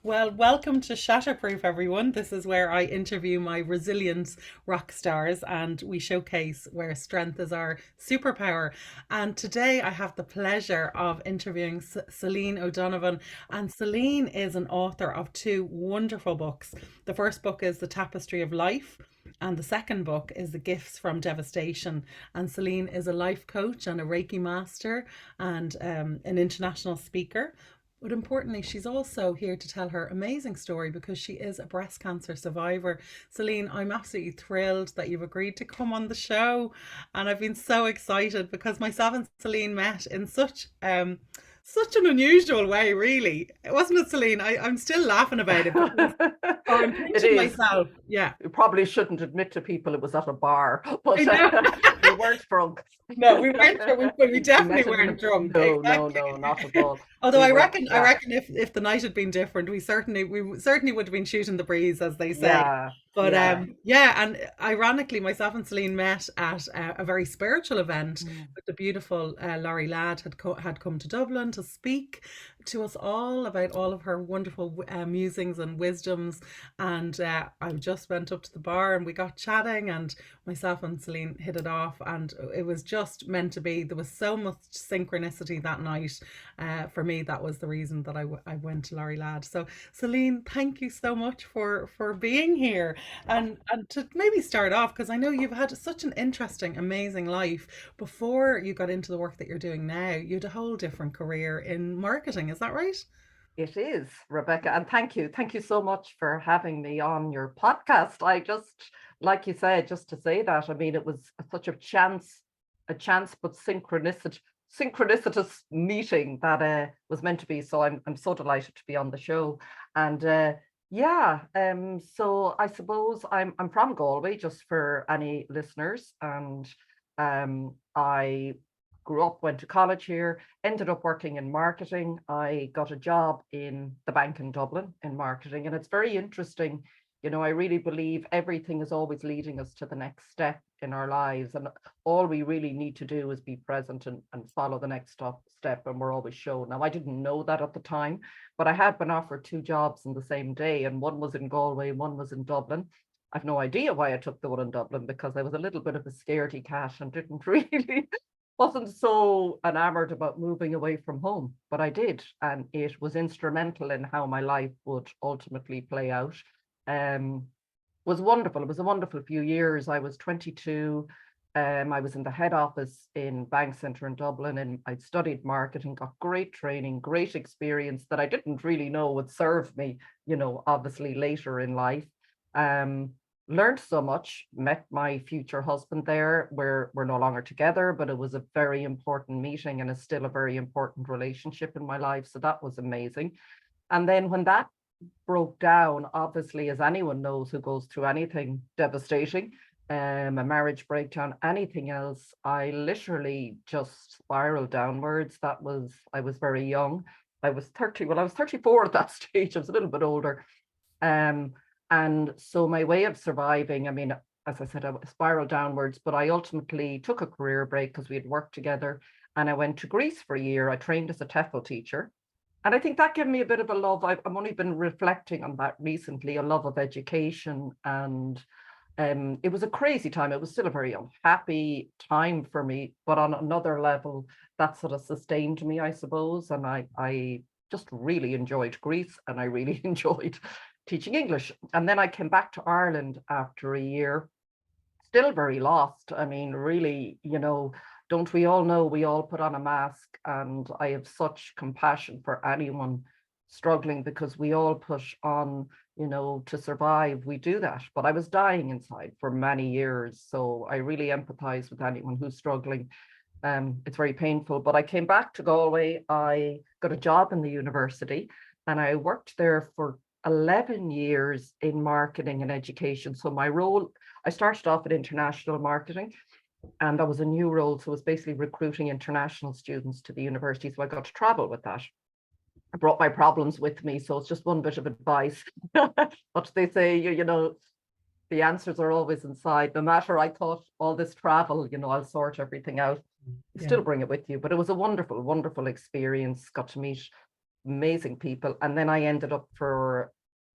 Well, welcome to Shatterproof, everyone. This is where I interview my resilience rock stars and we showcase where strength is our superpower. And today I have the pleasure of interviewing Celine O'Donovan. And Celine is an author of two wonderful books. The first book is The Tapestry of Life. And the second book is The Gifts from Devastation. And Celine is a life coach and a Reiki master and an international speaker. But importantly, she's also here to tell her amazing story because she is a breast cancer survivor. Celine, I'm absolutely thrilled that you've agreed to come on the show. And I've been so excited because myself and Celine met in such an unusual way, really. Wasn't it, Celine? I'm still laughing about it because, or I'm It pinching is. myself. Yeah. You probably shouldn't admit to people it was at a bar, I but know. we weren't drunk. No, we weren't drunk. We We met definitely in weren't the drunk. no, no, Exactly. no, not at all. Although We I were, reckon, I yeah, reckon if the night had been different, we certainly would have been shooting the breeze, as they say. yeah, But yeah. yeah, and ironically, myself and Celine met at a very spiritual event. Mm. With the beautiful Laurie Ladd had come to Dublin to speak to us all about all of her wonderful musings and wisdoms. And I just went up to the bar and we got chatting, and myself and Celine hit it off, and it was just meant to be. There was so much synchronicity that night. For me, that was the reason that I went to Laurie Ladd. So, Celine, thank you so much for being here, and to maybe start off, because I know you've had such an interesting, amazing life. Before you got into the work that you're doing now, you had a whole different career in marketing. Is that right? It is, Rebecca, and thank you so much for having me on your podcast. I just, like you said, just to say that, I mean, it was such a chance, but synchronicitous meeting that was meant to be. So I'm so delighted to be on the show, and yeah, so I suppose I'm from Galway, just for any listeners, and I grew up, went to college here, ended up working in marketing. I got a job in the bank in Dublin in marketing, and it's very interesting. You know, I really believe everything is always leading us to the next step in our lives, and all we really need to do is be present and follow the next step, and we're always shown. Now, I didn't know that at the time, but I had been offered two jobs in the same day, and one was in Galway, one was in Dublin. I've no idea why I took the one in Dublin, because I was a little bit of a scaredy cat and didn't really wasn't so enamored about moving away from home, but I did, and it was instrumental in how my life would ultimately play out. Um, was wonderful. It was a wonderful few years. I was 22. I was in the head office in Bank Centre in Dublin, and I studied marketing, got great training, great experience that I didn't really know would serve me, you know, obviously later in life. Um, Learned so much, met my future husband there. We're no longer together, but it was a very important meeting and is still a very important relationship in my life. So that was amazing. And then when that broke down, obviously, as anyone knows who goes through anything devastating, a marriage breakdown, anything else, I literally just spiraled downwards. I was very young. I was 30, well, I was 34 at that stage. I was a little bit older. Um, and so my way of surviving, I mean, as I said, I spiraled downwards, but I ultimately took a career break because we had worked together, and I went to Greece for a year. I trained as a TEFL teacher. And I think that gave me a bit of a love. I've only been reflecting on that recently, a love of education. And it was a crazy time. It was still a very unhappy time for me, but on another level, that sort of sustained me, I suppose. And I just really enjoyed Greece, and I really enjoyed teaching English. And then I came back to Ireland after a year, still very lost. I mean, really, you know, don't we all know we all put on a mask? And I have such compassion for anyone struggling, because we all push on, you know, to survive. We do that. But I was dying inside for many years. So I really empathize with anyone who's struggling. It's very painful. But I came back to Galway. I got a job in the university, and I worked there for 11 years in marketing and education. So my role, I started off at international marketing, and that was a new role. So it was basically recruiting international students to the university. So I got to travel with that. I brought my problems with me. So it's just one bit of advice. What they say, you know, the answers are always inside. No matter, I thought, all this travel, you know, I'll sort everything out. You Yeah. still bring it with you. But it was a wonderful, wonderful experience. Got to meet amazing people. And then I ended up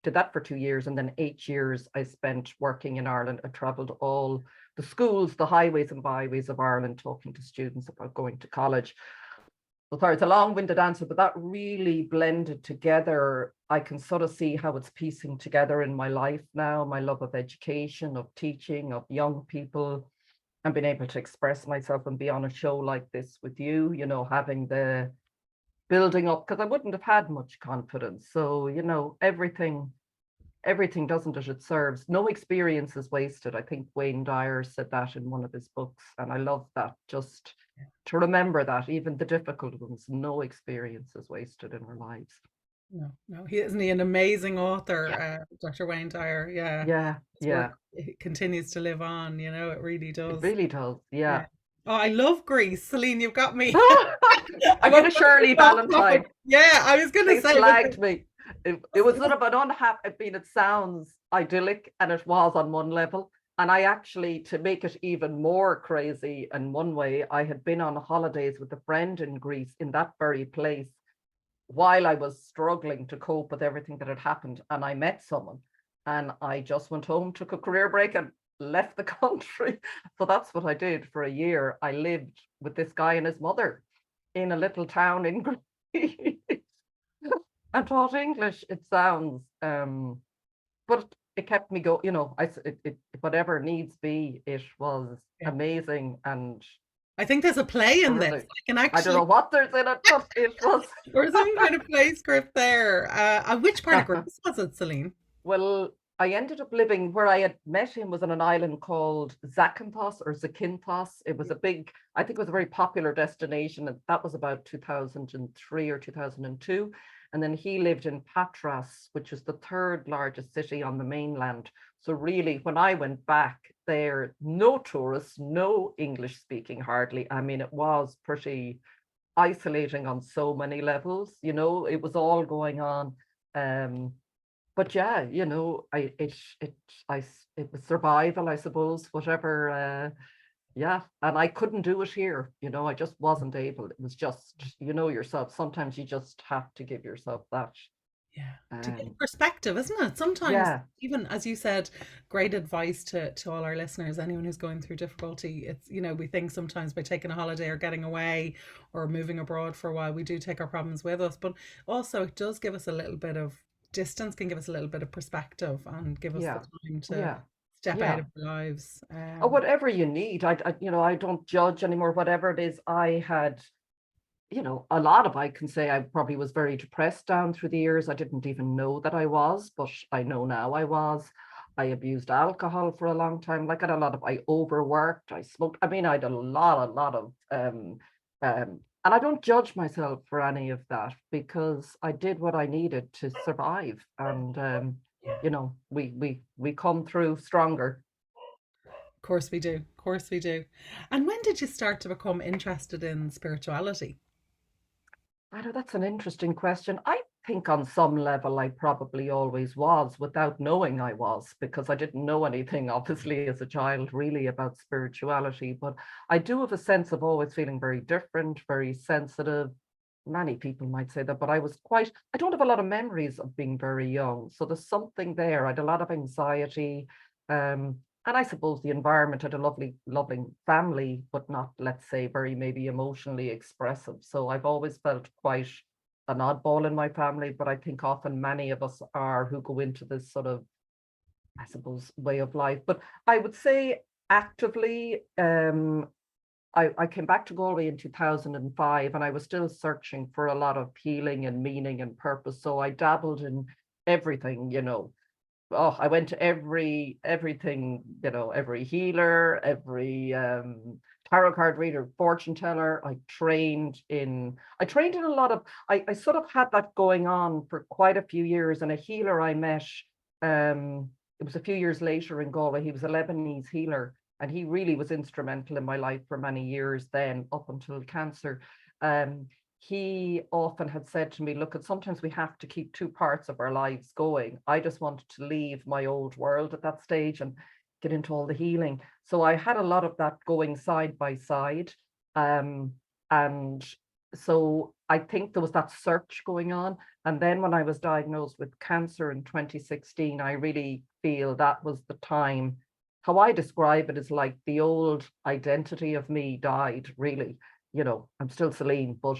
did that for 2 years, and then 8 years I spent working in Ireland. I traveled all the schools, the highways and byways of Ireland, talking to students about going to college. So sorry, it's a long-winded answer, but that really blended together. I can sort of see how it's piecing together in my life now, my love of education, of teaching, of young people, and being able to express myself and be on a show like this with you, you know, having the building up, because I wouldn't have had much confidence. So, you know, everything doesn't it? It serves. No experience is wasted. I think Wayne Dyer said that in one of his books, and I love that. Just to remember that, even the difficult ones, no experience is wasted in our lives. No, isn't he an amazing author, Dr. Wayne Dyer? Yeah, Yeah, his yeah, work, it continues to live on, you know, it really it does. really does. Yeah. Yeah. Oh, I love Greece. Celine, you've got me. I I'm did a a bit Shirley off topic. Valentine. Yeah, I was gonna They say, was it slagged me. It was sort of an unhappy, I mean, it sounds idyllic, and it was on one level. And I actually, to make it even more crazy in one way, I had been on holidays with a friend in Greece, in that very place, while I was struggling to cope with everything that had happened. And I met someone, and I just went home, took a career break, and left the country. So that's what I did for a year. I lived with this guy and his mother in a little town in Greece. I taught English. It sounds, but it kept me going. You know, whatever needs be. It was yeah. amazing, and I think there's a play in this. really, I can I don't actually, know what there's in it, but it was. or some kind of play script there. And which part of Greece was it, Celine? Well, I ended up living where I had met him was on an island called Zakynthos or Zakynthos. It was a big, I think it was a very popular destination, and that was about 2003 or 2002. And then he lived in Patras, which is the third largest city on the mainland. So really, when I went back there, no tourists, no English speaking hardly. I mean, it was pretty isolating on so many levels. You know, it was all going on. But yeah, you know, it was survival, I suppose, whatever. Yeah, and I couldn't do it here. You know, I just wasn't able. It was just, you know, yourself. Sometimes you just have to give yourself that. Yeah, to get Um, perspective, isn't it? Sometimes, yeah, even as you said, great advice to all our listeners, anyone who's going through difficulty. It's, you know, we think sometimes by taking a holiday or getting away or moving abroad for a while, we do take our problems with us, but also it does give us a little bit of distance, can give us a little bit of perspective and give us the yeah, time to yeah, step out yeah. of our lives. Or whatever you need. You know, I don't judge anymore. Whatever it is, I had, you know, a lot of, I can say I probably was very depressed down through the years. I didn't even know that I was, but I know now I was. I abused alcohol for a long time. Like I had a lot of, I overworked, I smoked. I mean, I had a lot of, and I don't judge myself for any of that because I did what I needed to survive. And, Yeah. you know, we come through stronger. Of course we do. Of course we do. And when did you start to become interested in spirituality? I know that's an interesting question. I think on some level I probably always was without knowing I was, because I didn't know anything, obviously, as a child, really about spirituality. But I do have a sense of always feeling very different, very sensitive. Many people might say that, but I don't have a lot of memories of being very young. So there's something there. I had a lot of anxiety. And I suppose the environment had a loving family, but not, let's say, very maybe emotionally expressive. So I've always felt quite an oddball in my family, but I think often many of us are who go into this sort of, I suppose, way of life. But I would say actively, I came back to Galway in 2005, and I was still searching for a lot of healing and meaning and purpose. So I dabbled in everything, you know. Oh, I went to everything, you know, every healer, every tarot card reader, fortune teller. I trained in a lot of, I sort of had that going on for quite a few years. And a healer I met, it was a few years later in Galway. He was a Lebanese healer, and he really was instrumental in my life for many years then, up until cancer. He often had said to me, look, sometimes we have to keep two parts of our lives going. I just wanted to leave my old world at that stage and get into all the healing. So I had a lot of that going side by side. And so I think there was that search going on. And then when I was diagnosed with cancer in 2016, I really feel that was the time. How I describe it is like the old identity of me died, really. I'm still Celine, but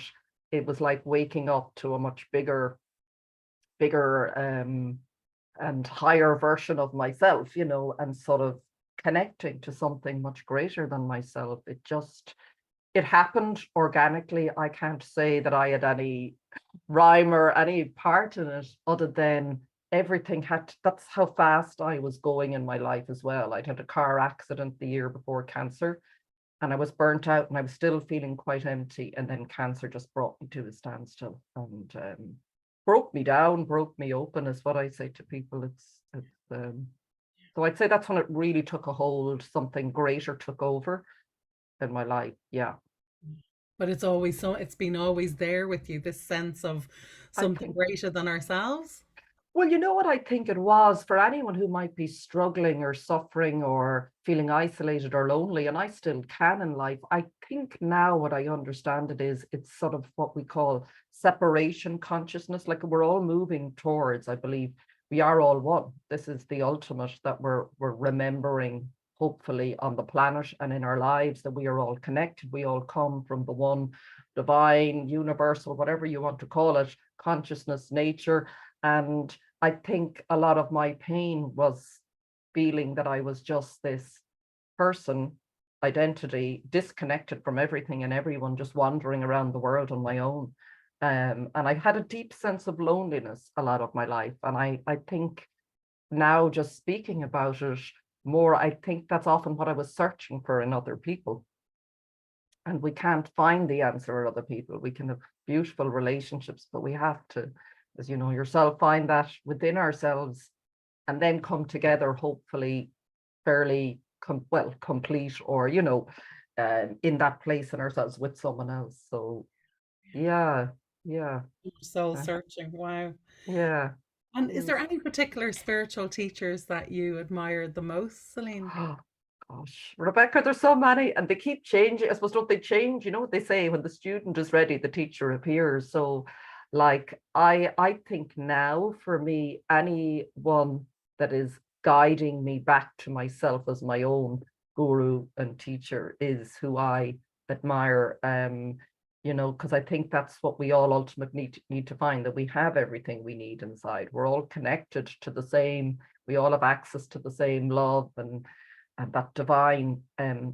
it was like waking up to a much bigger and higher version of myself, and sort of connecting to something much greater than myself. It happened organically. I can't say that I had any rhyme or any part in it other than everything that's how fast I was going in my life as well. I'd had a car accident the year before cancer, and I was burnt out, and I was still feeling quite empty. And then cancer just brought me to a standstill and broke me down, broke me open, is what I say to people. So I'd say that's when it really took a hold. Something greater took over in my life. Yeah. But it's been always there with you, this sense of I something think, greater than ourselves. well, you know what I think it was for anyone who might be struggling or suffering or feeling isolated or lonely, and I still can in life. I think now what I understand it is, it's sort of what we call separation consciousness. Like we're all moving towards, I believe, we are all one. This is the ultimate that we're remembering, hopefully, on the planet and in our lives, that we are all connected. We all come from the one divine, universal, whatever you want to call it, consciousness, nature. And I think a lot of my pain was feeling that I was just this person, identity, disconnected from everything and everyone, just wandering around the world on my own. And I had a deep sense of loneliness a lot of my life. And I think now, just speaking about it more, I think that's often what I was searching for in other people. And we can't find the answer in other people. We can have beautiful relationships, but we have to, as you know yourself, find that within ourselves and then come together, hopefully fairly complete, or in that place in ourselves with someone else. So yeah. Soul uh, searching. Wow. yeah And is there yes. any particular spiritual teachers that you admired the most, Celine? Oh gosh, Rebecca, there's so many, and they keep changing. I suppose, don't they change? You know what they say, when the student is ready, the teacher appears. So like I think now, for me, anyone that is guiding me back to myself as my own guru and teacher is who I admire. Because I think that's what we all ultimately need to find, that we have everything we need inside. We're all connected to the same, we all have access to the same love and that divine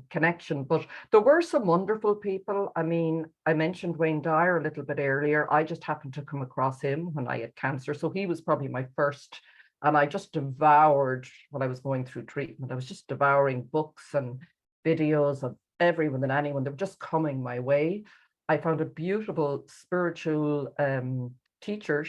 connection. But there were some wonderful people. I mean, I mentioned Wayne Dyer a little bit earlier. I just happened to come across him when I had cancer. So he was probably my first, and I just devoured, when I was going through treatment, I was just devouring books and videos of everyone and anyone that were just coming my way. I found a beautiful spiritual teacher,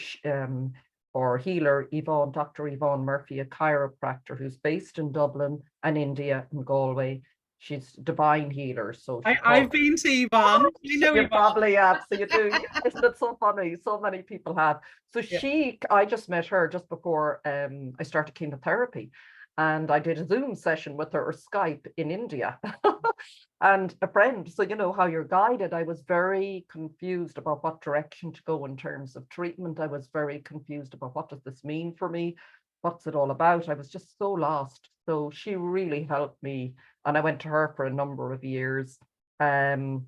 or healer, Dr. Yvonne Murphy, a chiropractor who's based in Dublin and India and Galway. She's a divine healer. So she I've called, been to Yvonne. I know you Yvonne. probably have. So you do. Isn't it so funny? So many people have. So Yeah. I just met her just before I started chemotherapy. And I did a Zoom session with her, or Skype, in India. And a friend. So you know how you're guided. I was very confused about what direction to go in terms of treatment. I was very confused about, what does this mean for me? What's it all about? I was just so lost. So she really helped me. And I went to her for a number of years. Um,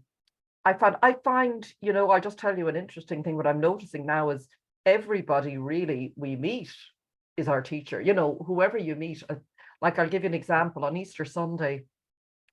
I find, I'll just tell you an interesting thing. What I'm noticing now is everybody really we meet is our teacher. Whoever you meet. Like, I'll give you an example. On Easter Sunday,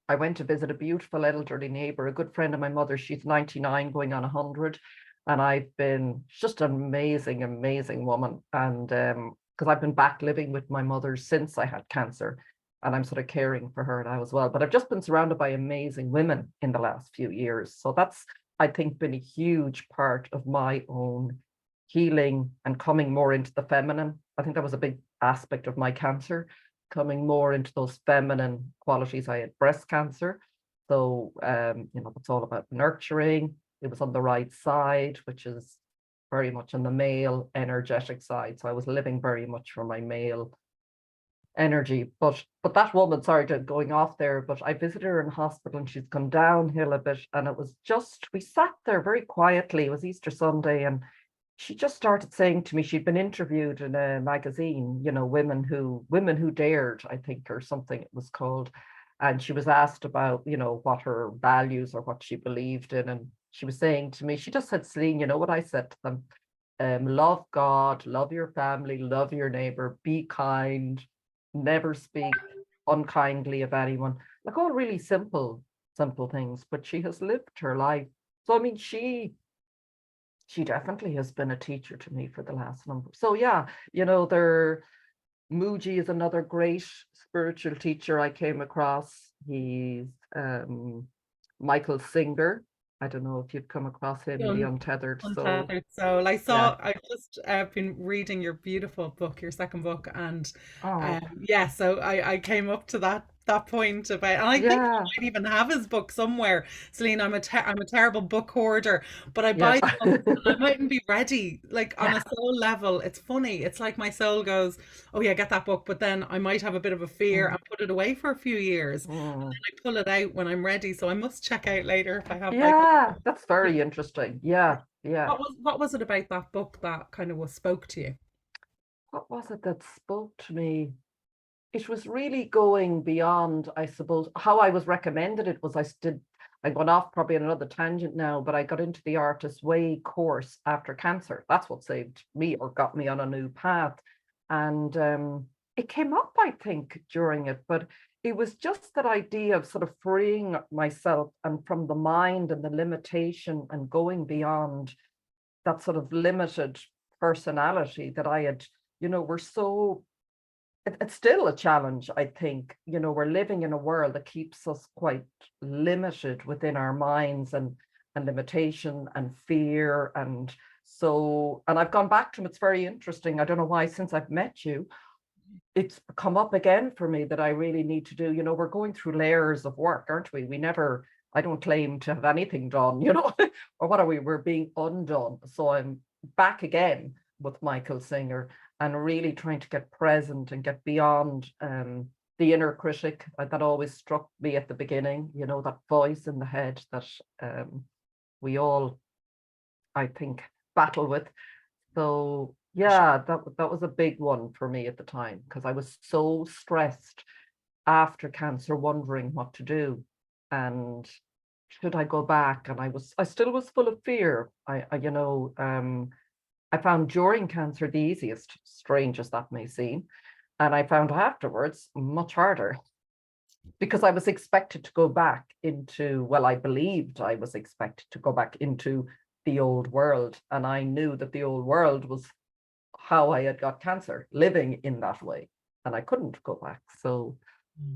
I went to visit a beautiful elderly neighbor, a good friend of my mother. She's 99, going on 100. And just an amazing, amazing woman. And because I've been back living with my mother since I had cancer, and I'm sort of caring for her now as well. But I've just been surrounded by amazing women in the last few years. So that's, I think, been a huge part of my own healing and coming more into the feminine. I think that was a big aspect of my cancer, coming more into those feminine qualities. I had breast cancer. So, it's all about nurturing. It was on the right side, which is very much on the male energetic side. So I was living very much for my male energy. But that woman, sorry to going off there, but I visited her in hospital and she's gone downhill a bit. And it was just, we sat there very quietly. It was Easter Sunday, and she just started saying to me, she'd been interviewed in a magazine, you know, women who dared, I think, or something it was called. And she was asked about, you know, what her values or what she believed in. And she was saying to me, she just said, Celine, you know what I said to them? Love God, love your family, love your neighbor, be kind, never speak unkindly of anyone. Like all really simple things, but she has lived her life. So I mean, she definitely has been a teacher to me for the last number. So yeah, you know, Muji is another great spiritual teacher I came across. He's Michael Singer. I don't know if you've come across him, The Untethered Soul. Untethered Soul. Yeah. I've just been reading your beautiful book, your second book, and Oh, yeah, so I came up to that point about, and I think I yeah. might even have his book somewhere. Celine, I'm a terrible book hoarder, but I Yeah. buy the books and I mightn't be ready. Like on Yeah. a soul level, it's funny. It's like my soul goes, "Oh yeah, get that book," but then I might have a bit of a fear Mm, and put it away for a few years, and mm. then I pull it out when I'm ready. So I must check out later if I have like. Yeah, that's very interesting. Yeah, yeah. What was it about that book that kind of was spoke to you? What was it that spoke to me? It was really going beyond, I suppose, how I was recommended it was I went off probably on another tangent now, but I got into the Artist's Way course after cancer. That's what saved me or got me on a new path. And it came up, I think, during it, but it was just that idea of sort of freeing myself and from the mind and the limitation and going beyond that sort of limited personality that I had, you know, we're so it's still a challenge, I think. You know, we're living in a world that keeps us quite limited within our minds and limitation and fear. And so, and I've gone back to them. It's very interesting. I don't know why, since I've met you, it's come up again for me that I really need to do. You know, we're going through layers of work, aren't we? I don't claim to have anything done, you know, or what are we? We're being undone. So I'm back again with Michael Singer and really trying to get present and get beyond the inner critic that always struck me at the beginning, you know, that voice in the head that we all, I think, battle with. So yeah, that was a big one for me at the time because I was so stressed after cancer, wondering what to do. And should I go back? And I still was full of fear. I found during cancer the easiest, strange as that may seem. And I found afterwards much harder because I was expected to go back into, well, I believed I was expected to go back into the old world. And I knew that the old world was how I had got cancer, living in that way. And I couldn't go back. So,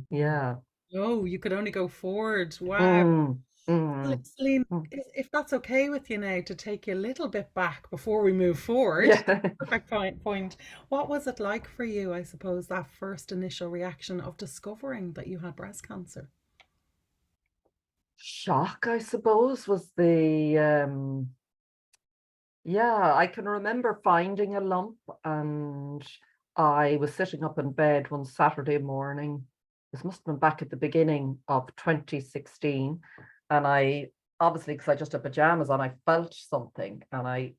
yeah. Oh, you could only go forward. Wow. Mm, mm, Celine, mm. if that's okay with you now to take you a little bit back before we move forward, Yeah. perfect point. What was it like for you, I suppose, that first initial reaction of discovering that you had breast cancer? Shock, I suppose, was the yeah, I can remember finding a lump, and I was sitting up in bed one Saturday morning. This must have been back at the beginning of 2016. And I obviously, because I just had pajamas on, I felt something and I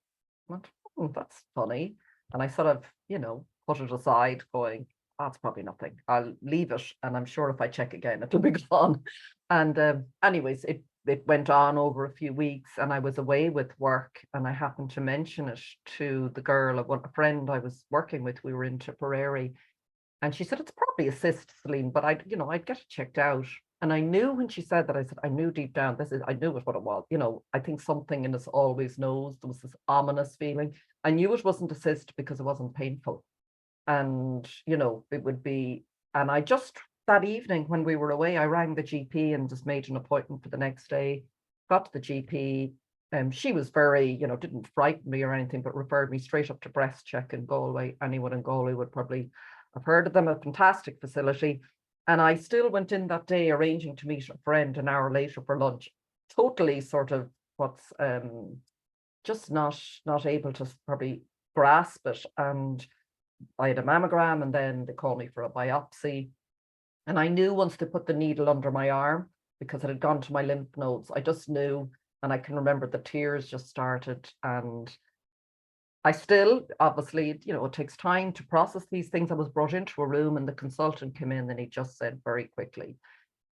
went, oh, that's funny. And I sort of, you know, put it aside, going, that's probably nothing. I'll leave it. And I'm sure if I check again, it'll be gone. And anyways, it went on over a few weeks and I was away with work and I happened to mention it to the girl, a friend I was working with. We were in Tipperary and she said, it's probably a cyst, Celine, but I'd get it checked out. And I knew when she said that, I said, I knew deep down, I knew what it was. You know, I think something in us always knows. There was this ominous feeling. I knew it wasn't a cyst because it wasn't painful. And, you know, it would be, and I just, that evening when we were away, I rang the GP and just made an appointment for the next day, got to the GP. She was very, you know, didn't frighten me or anything, but referred me straight up to Breast Check in Galway. Anyone in Galway would probably have heard of them, a fantastic facility. And I still went in that day arranging to meet a friend an hour later for lunch. Totally sort of what's just not able to probably grasp it. And I had a mammogram, and then they called me for a biopsy. And I knew once they put the needle under my arm, because it had gone to my lymph nodes, I just knew, and I can remember the tears just started. And I still, obviously, you know, it takes time to process these things. I was brought into a room and the consultant came in and he just said very quickly,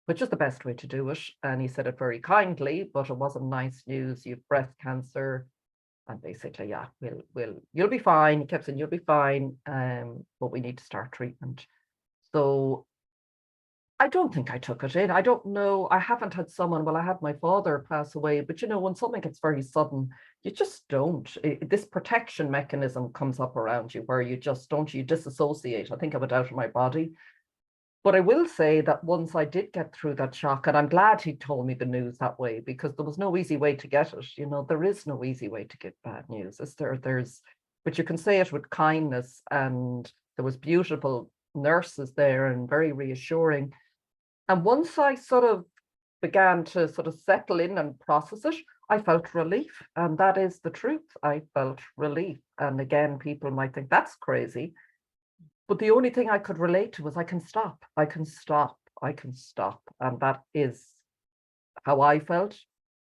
which is the best way to do it. And he said it very kindly, but it wasn't nice news. You have breast cancer. And basically, yeah, you'll be fine. He kept saying, you'll be fine. But we need to start treatment. So I don't think I took it in. I don't know. I haven't had someone, well, I had my father pass away, but you know, when something gets very sudden, you just don't. This protection mechanism comes up around you where you just don't, you disassociate. I think I went out of my body. But I will say that once I did get through that shock, and I'm glad he told me the news that way, because there was no easy way to get it. You know, there is no easy way to get bad news, is there? But you can say it with kindness, and there was beautiful nurses there and very reassuring. And once I sort of began to sort of settle in and process it, I felt relief. And that is the truth. I felt relief. And again, people might think that's crazy. But the only thing I could relate to was I can stop. I can stop. I can stop. And that is how I felt.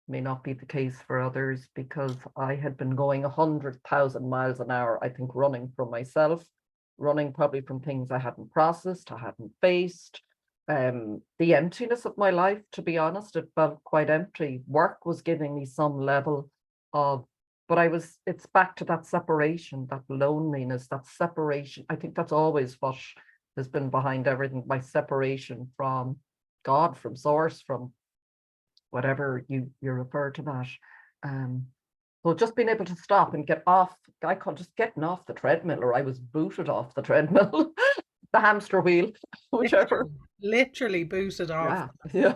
May not be the case for others, because I had been going 100,000 miles an hour, I think, running from myself, running probably from things I hadn't processed, I hadn't faced. The emptiness of my life, to be honest, it felt quite empty. Work was giving me some level of, but it's back to that separation, that loneliness, that separation. I think that's always what has been behind everything, my separation from God, from source, from whatever you refer to that. So just being able to stop and get off, I call just getting off the treadmill, or I was booted off the treadmill. The hamster wheel, whichever. Literally booted off. Yeah.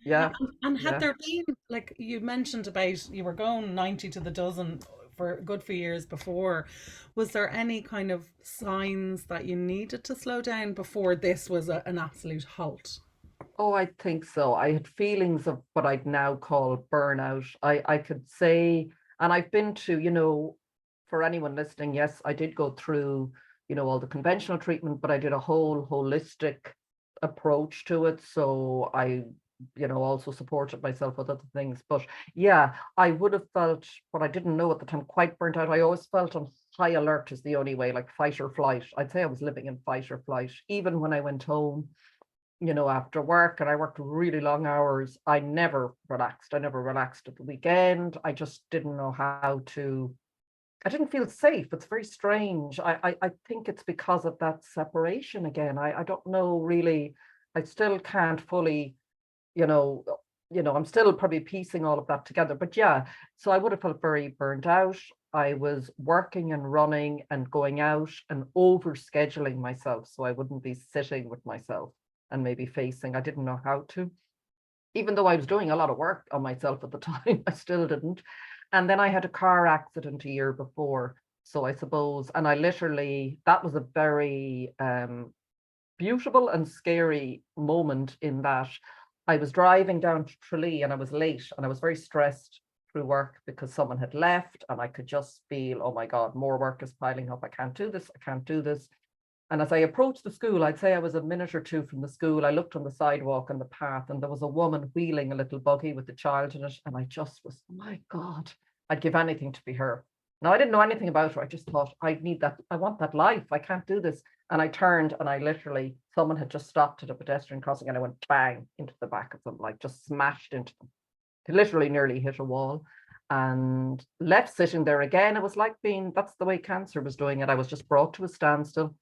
Yeah. And had there been, like you mentioned about you were going 90 to the dozen for good few years before, was there any kind of signs that you needed to slow down before this was an absolute halt? Oh, I think so. I had feelings of what I'd now call burnout. I could say, and I've been to, you know, for anyone listening, yes, I did go through, you know, all the conventional treatment, but I did a whole holistic approach to it. So I, you know, also supported myself with other things. But yeah, I would have felt, what I didn't know at the time, quite burnt out. I always felt on high alert is the only way, like fight or flight. I'd say I was living in fight or flight. Even when I went home, you know, after work, and I worked really long hours, I never relaxed. I never relaxed at the weekend. I just didn't know how to, I didn't feel safe. It's very strange. I think it's because of that separation again. I don't know really. I still can't fully, you know, I'm still probably piecing all of that together. But yeah, so I would have felt very burnt out. I was working and running and going out and over scheduling myself, so I wouldn't be sitting with myself and maybe facing. I didn't know how to. Even though I was doing a lot of work on myself at the time, I still didn't. And then I had a car accident a year before. So I suppose, and I literally, that was a very beautiful and scary moment, in that I was driving down to Tralee and I was late and I was very stressed through work because someone had left, and I could just feel, oh my God, more work is piling up. I can't do this. I can't do this. And as I approached the school, I'd say I was a minute or two from the school. I looked on the sidewalk and the path, and there was a woman wheeling a little buggy with a child in it. And I just was, oh my God, I'd give anything to be her. Now, I didn't know anything about her. I just thought, I need that. I want that life. I can't do this. And I turned, and I literally, someone had just stopped at a pedestrian crossing, and I went bang into the back of them, like just smashed into them. It literally nearly hit a wall and left sitting there again. It was like being, that's the way cancer was doing it. I was just brought to a standstill.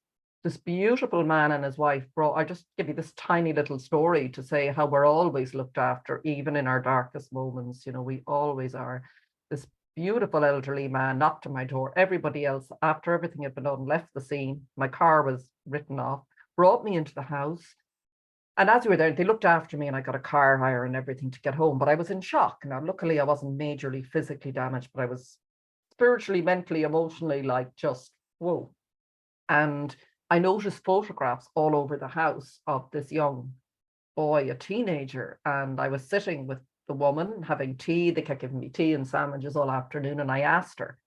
This beautiful man and his wife brought, I just give you this tiny little story to say how we're always looked after, even in our darkest moments. You know, we always are. This beautiful elderly man knocked on my door. Everybody else, after everything had been done, left the scene. My car was written off, brought me into the house. And as we were there, they looked after me and I got a car hire and everything to get home. But I was in shock. Now, luckily, I wasn't majorly physically damaged, but I was spiritually, mentally, emotionally, like just, whoa. And I noticed photographs all over the house of this young boy, a teenager. And I was sitting with the woman having tea. They kept giving me tea and sandwiches all afternoon. And I asked her.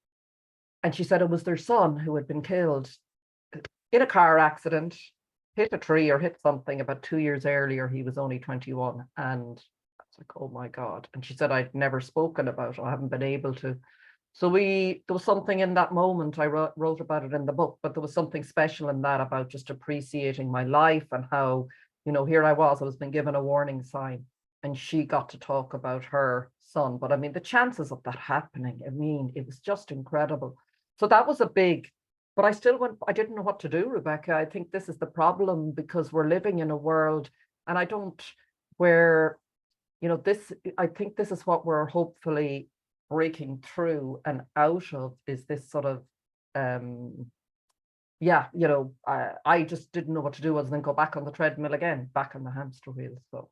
And she said it was their son who had been killed. in a car accident, hit a tree or hit something. About 2 years earlier, he was only 21. And I was like, oh my God. And she said, I'd never spoken about it. I haven't been able to. So there was something in that moment, I wrote about it in the book, but there was something special in that about just appreciating my life and how, here I was been given a warning sign, and she got to talk about her son. But I mean, the chances of that happening, I mean, it was just incredible. So that was but I didn't know what to do, Rebekah. I think this is the problem, because we're living in a world, and where, I think this is what we're hopefully breaking through and out of, is this sort of, I just didn't know what to do other than go back on the treadmill again, back on the hamster wheel. So,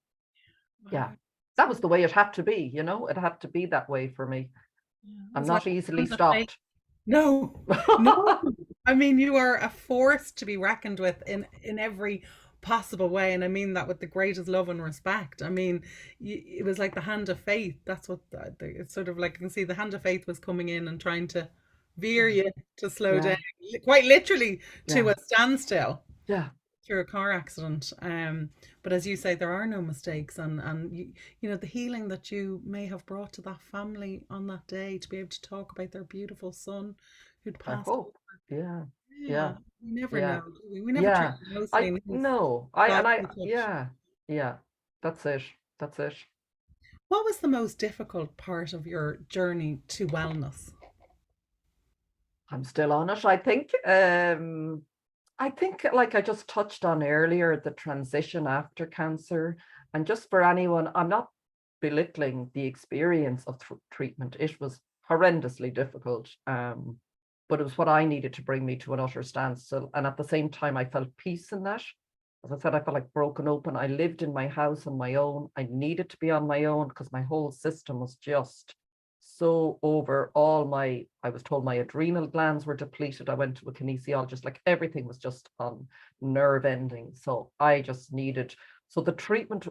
yeah, that was the way it had to be, it had to be that way for me. I'm not easily stopped. No, no. I mean, you are a force to be reckoned with in every possible way, and I mean that with the greatest love and respect. I mean, it was like the hand of faith. That's what it's sort of like. I can see the hand of faith was coming in and trying to veer you to slow down, quite literally to a standstill. Yeah. Through a car accident. But as you say, there are no mistakes, and the healing that you may have brought to that family on that day, to be able to talk about their beautiful son who'd passed. I hope. Yeah. We never know. We never know. That's it. What was the most difficult part of your journey to wellness? I'm still on it, I think. I think, like I just touched on earlier, the transition after cancer. And just for anyone, I'm not belittling the experience of treatment. It was horrendously difficult, but it was what I needed to bring me to an utter standstill. And at the same time, I felt peace in that. As I said, I felt like broken open. I lived in my house on my own. I needed to be on my own because my whole system was just so over. I was told my adrenal glands were depleted. I went to a kinesiologist, like everything was just on nerve ending. So I just needed, so the treatment,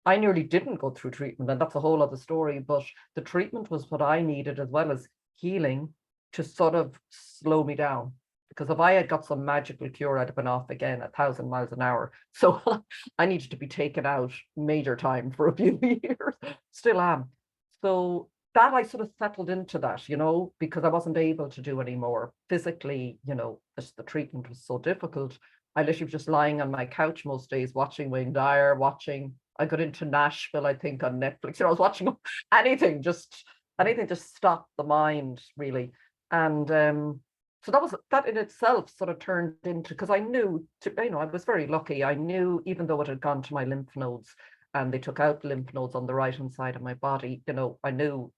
I nearly didn't go through treatment, and that's a whole other story, but the treatment was what I needed, as well as healing, to sort of slow me down. Because if I had got some magical cure, I'd have been off again 1,000 miles an hour. So I needed to be taken out major time for a few years. Still am. So that I sort of settled into that, because I wasn't able to do any more physically, the treatment was so difficult. I literally was just lying on my couch most days, watching Wayne Dyer, I got into Nashville, I think, on Netflix. I was watching anything just stopped the mind, really. And so that in itself sort of turned into, because I knew, I was very lucky. I knew, even though it had gone to my lymph nodes and they took out lymph nodes on the right hand side of my body, I knew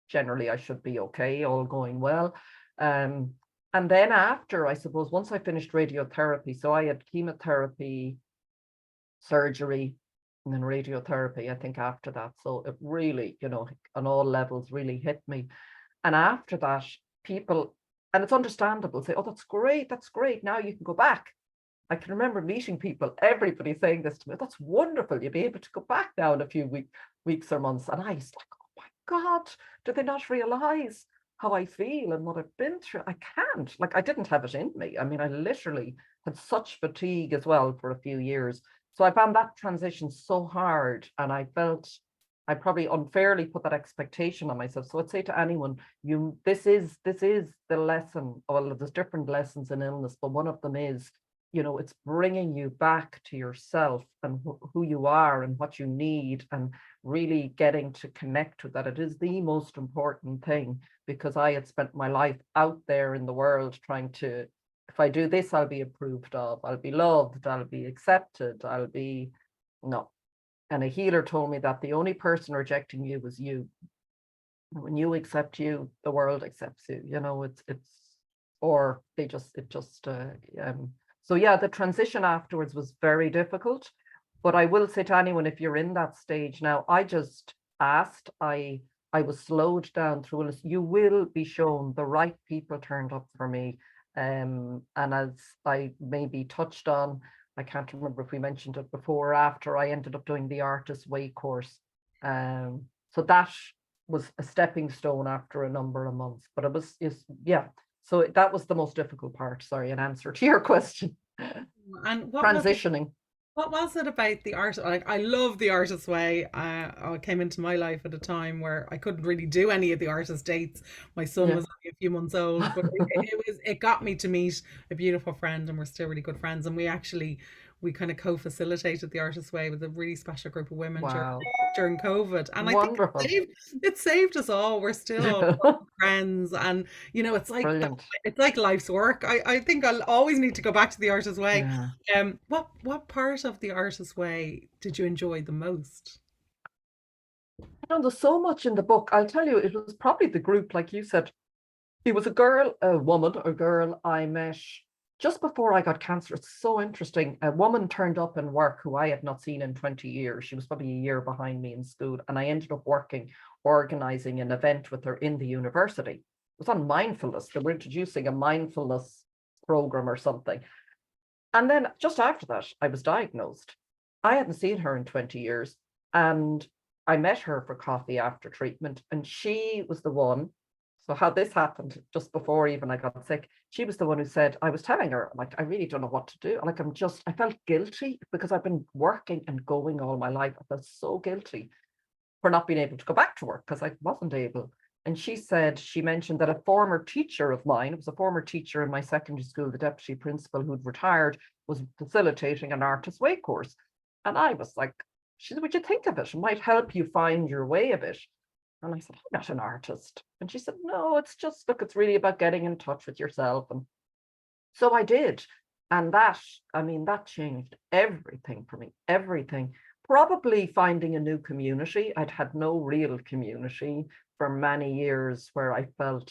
generally I should be okay, all going well. And then after, I suppose, once I finished radiotherapy, so I had chemotherapy, surgery, and then radiotherapy, I think, after that. So it really, on all levels, really hit me. And after that, people, and it's understandable, say, oh, that's great. Now you can go back. I can remember meeting people, everybody saying this to me, that's wonderful. You'll be able to go back now in a few weeks or months. And I was like, oh my God, do they not realize how I feel and what I've been through? I can't, I didn't have it in me. I mean, I literally had such fatigue as well for a few years. So I found that transition so hard, and I felt I probably unfairly put that expectation on myself. So I'd say to anyone, this is the lesson. Well, there's different lessons in illness, but one of them is, it's bringing you back to yourself and who you are and what you need, and really getting to connect with that. It is the most important thing, because I had spent my life out there in the world trying to, if I do this, I'll be approved of, I'll be loved, I'll be accepted, no. And a healer told me that the only person rejecting you was you. When you accept you, the world accepts you. So yeah, the transition afterwards was very difficult. But I will say to anyone, if you're in that stage now, I just asked, I was slowed down through this. You will be shown, the right people turned up for me. And as I maybe touched on, I can't remember if we mentioned it before or after, I ended up doing the Artist's Way course. So that was a stepping stone after a number of months, but so that was the most difficult part. Sorry, an answer to your question. And Transitioning. what was it about the art? Like, I love the artist's way. I came into my life at a time where I couldn't really do any of the artist dates. My son Yeah. was only a few months old, but it got me to meet a beautiful friend, and we're still really good friends. And we kind of co-facilitated the artist's way with a really special group of women Wow. during COVID, and I think Wonderful. it saved us all. We're still all friends, and Brilliant. it's like life's work. I think I'll always need to go back to the artist's way. Yeah. What part of the artist's way did you enjoy the most? There's so much in the book. I'll tell you, it was probably the group, like you said. It was a woman, a girl I met just before I got cancer. It's so interesting. A woman turned up in work who I had not seen in 20 years. She was probably a year behind me in school. And I ended up organizing an event with her in the university. It was on mindfulness. They were introducing a mindfulness program or something. And then just after that, I was diagnosed. I hadn't seen her in 20 years. And I met her for coffee after treatment. And she was the one. So how this happened just before even I got sick, she was the one who said, I was telling her, like, I really don't know what to do. Like, I felt guilty because I've been working and going all my life. I felt so guilty for not being able to go back to work because I wasn't able. And she mentioned that a former teacher of mine, it was a former teacher in my secondary school, the deputy principal who'd retired, was facilitating an artist's way course. And I was like, she said, would you think of it? It might help you find your way a bit. And I said, I'm not an artist. And she said, no, it's just, look, it's really about getting in touch with yourself. And so I did. And that changed everything for me, everything. Probably finding a new community. I'd had no real community for many years where I felt,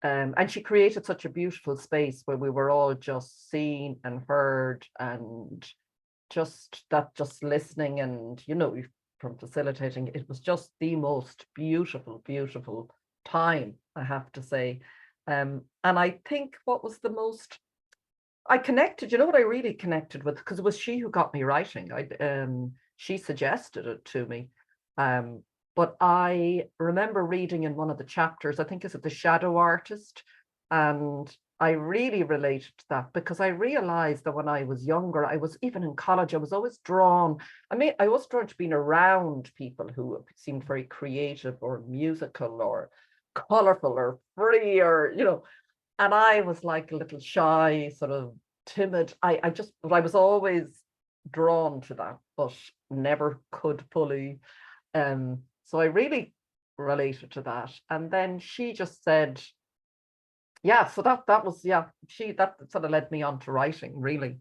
and she created such a beautiful space where we were all just seen and heard and just listening and, from facilitating, it was just the most beautiful, beautiful time, I have to say. And I think what was the most, I connected, what I really connected with, because it was she who got me writing. She suggested it to me. But I remember reading in one of the chapters, I think is it The Shadow Artist? And I really related to that because I realized that when I was younger, I was even in college, I was always drawn. I was drawn to being around people who seemed very creative or musical or colorful or free or, and I was like a little shy, sort of timid. I was always drawn to that, but never could fully. So I really related to that. And then she just said, yeah, so that was, yeah, that sort of led me on to writing, really.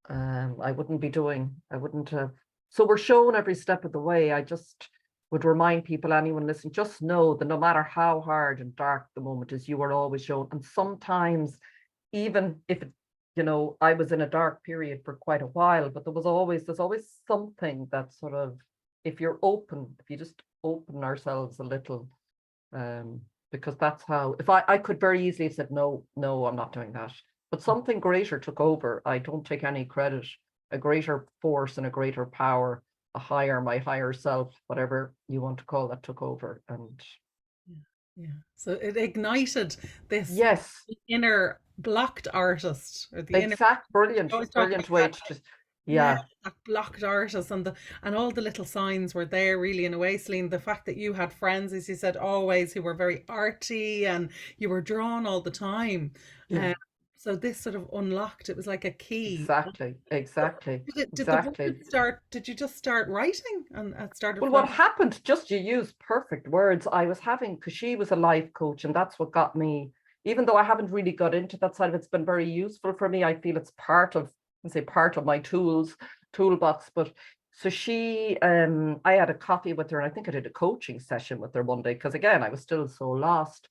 I wouldn't have. So we're shown every step of the way. I just would remind people, anyone listening, just know that no matter how hard and dark the moment is, you are always shown. And sometimes, even if I was in a dark period for quite a while, but there's always something that sort of, if you just open ourselves a little, because that's how, if I could very easily have said, no, I'm not doing that. But something greater took over. I don't take any credit. A greater force and a greater power, my higher self, whatever you want to call that, took over. And yeah. So it ignited this yes, inner blocked artist, or the inner. brilliant Always talk about way that. to just, Yeah, yeah. that blocked artist, and all the little signs were there, really, in a way, Celine. The fact that you had friends, as you said, always, who were very arty, and you were drawn all the time. Yeah. So this sort of unlocked. It was like a key. Exactly. So did the book Exactly. start? Did you just start writing and it started Well, what flowing? happened, just you use perfect words, I was having, because she was a life coach, and that's what got me, even though I haven't really got into that side of it, it's been very useful for me. I feel it's part of my toolbox. But so I had a coffee with her, and I think I did a coaching session with her one day, because again, I was still so lost.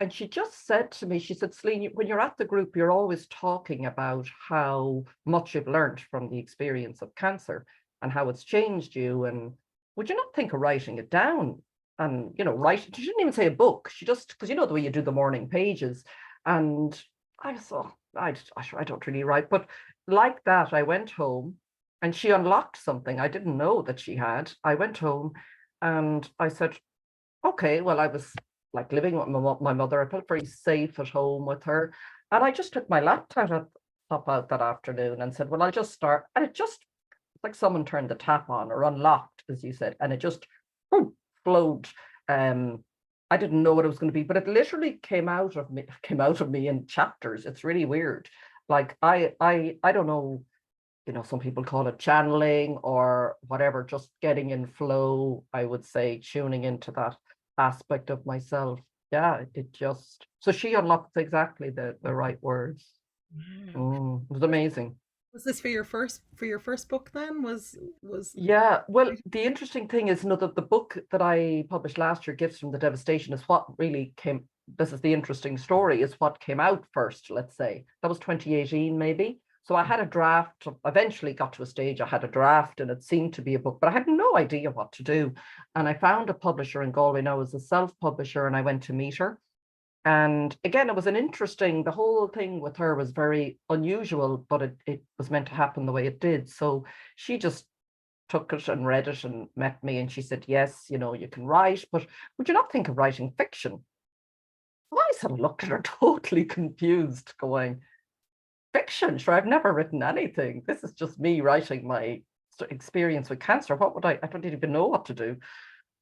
And she just said to me, she said, Celine, when you're at the group, you're always talking about how much you've learned from the experience of cancer and how it's changed you. And would you not think of writing it down? And, write, she didn't even say a book. She just, because the way you do the morning pages. And I thought, I don't really write. But like that, I went home and she unlocked something I didn't know that she had. I went home and I said, okay, well, I was like living with my mother. I felt very safe at home with her. And I just took my laptop pop out that afternoon and said, well, I'll just start. And it just, like someone turned the tap on or unlocked, as you said, and it just boom, flowed. I didn't know what it was going to be, but it literally came out of me in chapters. It's really weird. Like I don't know, some people call it channeling or whatever, just getting in flow, I would say, tuning into that aspect of myself. Yeah, it just, so she unlocked exactly the right words. Wow. It was amazing. Was this for your first book then? Was Yeah, well, the interesting thing is, that the book that I published last year, Gifts from the Devastation, is what really came. This is the interesting story, is what came out first, let's say. That was 2018, maybe. So I had a draft, eventually got to a stage, I had a draft and it seemed to be a book, but I had no idea what to do. And I found a publisher in Galway. Now, I was a self-publisher and I went to meet her. And again, it was the whole thing with her was very unusual, but it was meant to happen the way it did. So she just took it and read it and met me, and she said, yes, you can write, but would you not think of writing fiction? Well, I sort of looked at her totally confused, going, fiction? Sure, I've never written anything. This is just me writing my experience with cancer. What would I don't even know what to do.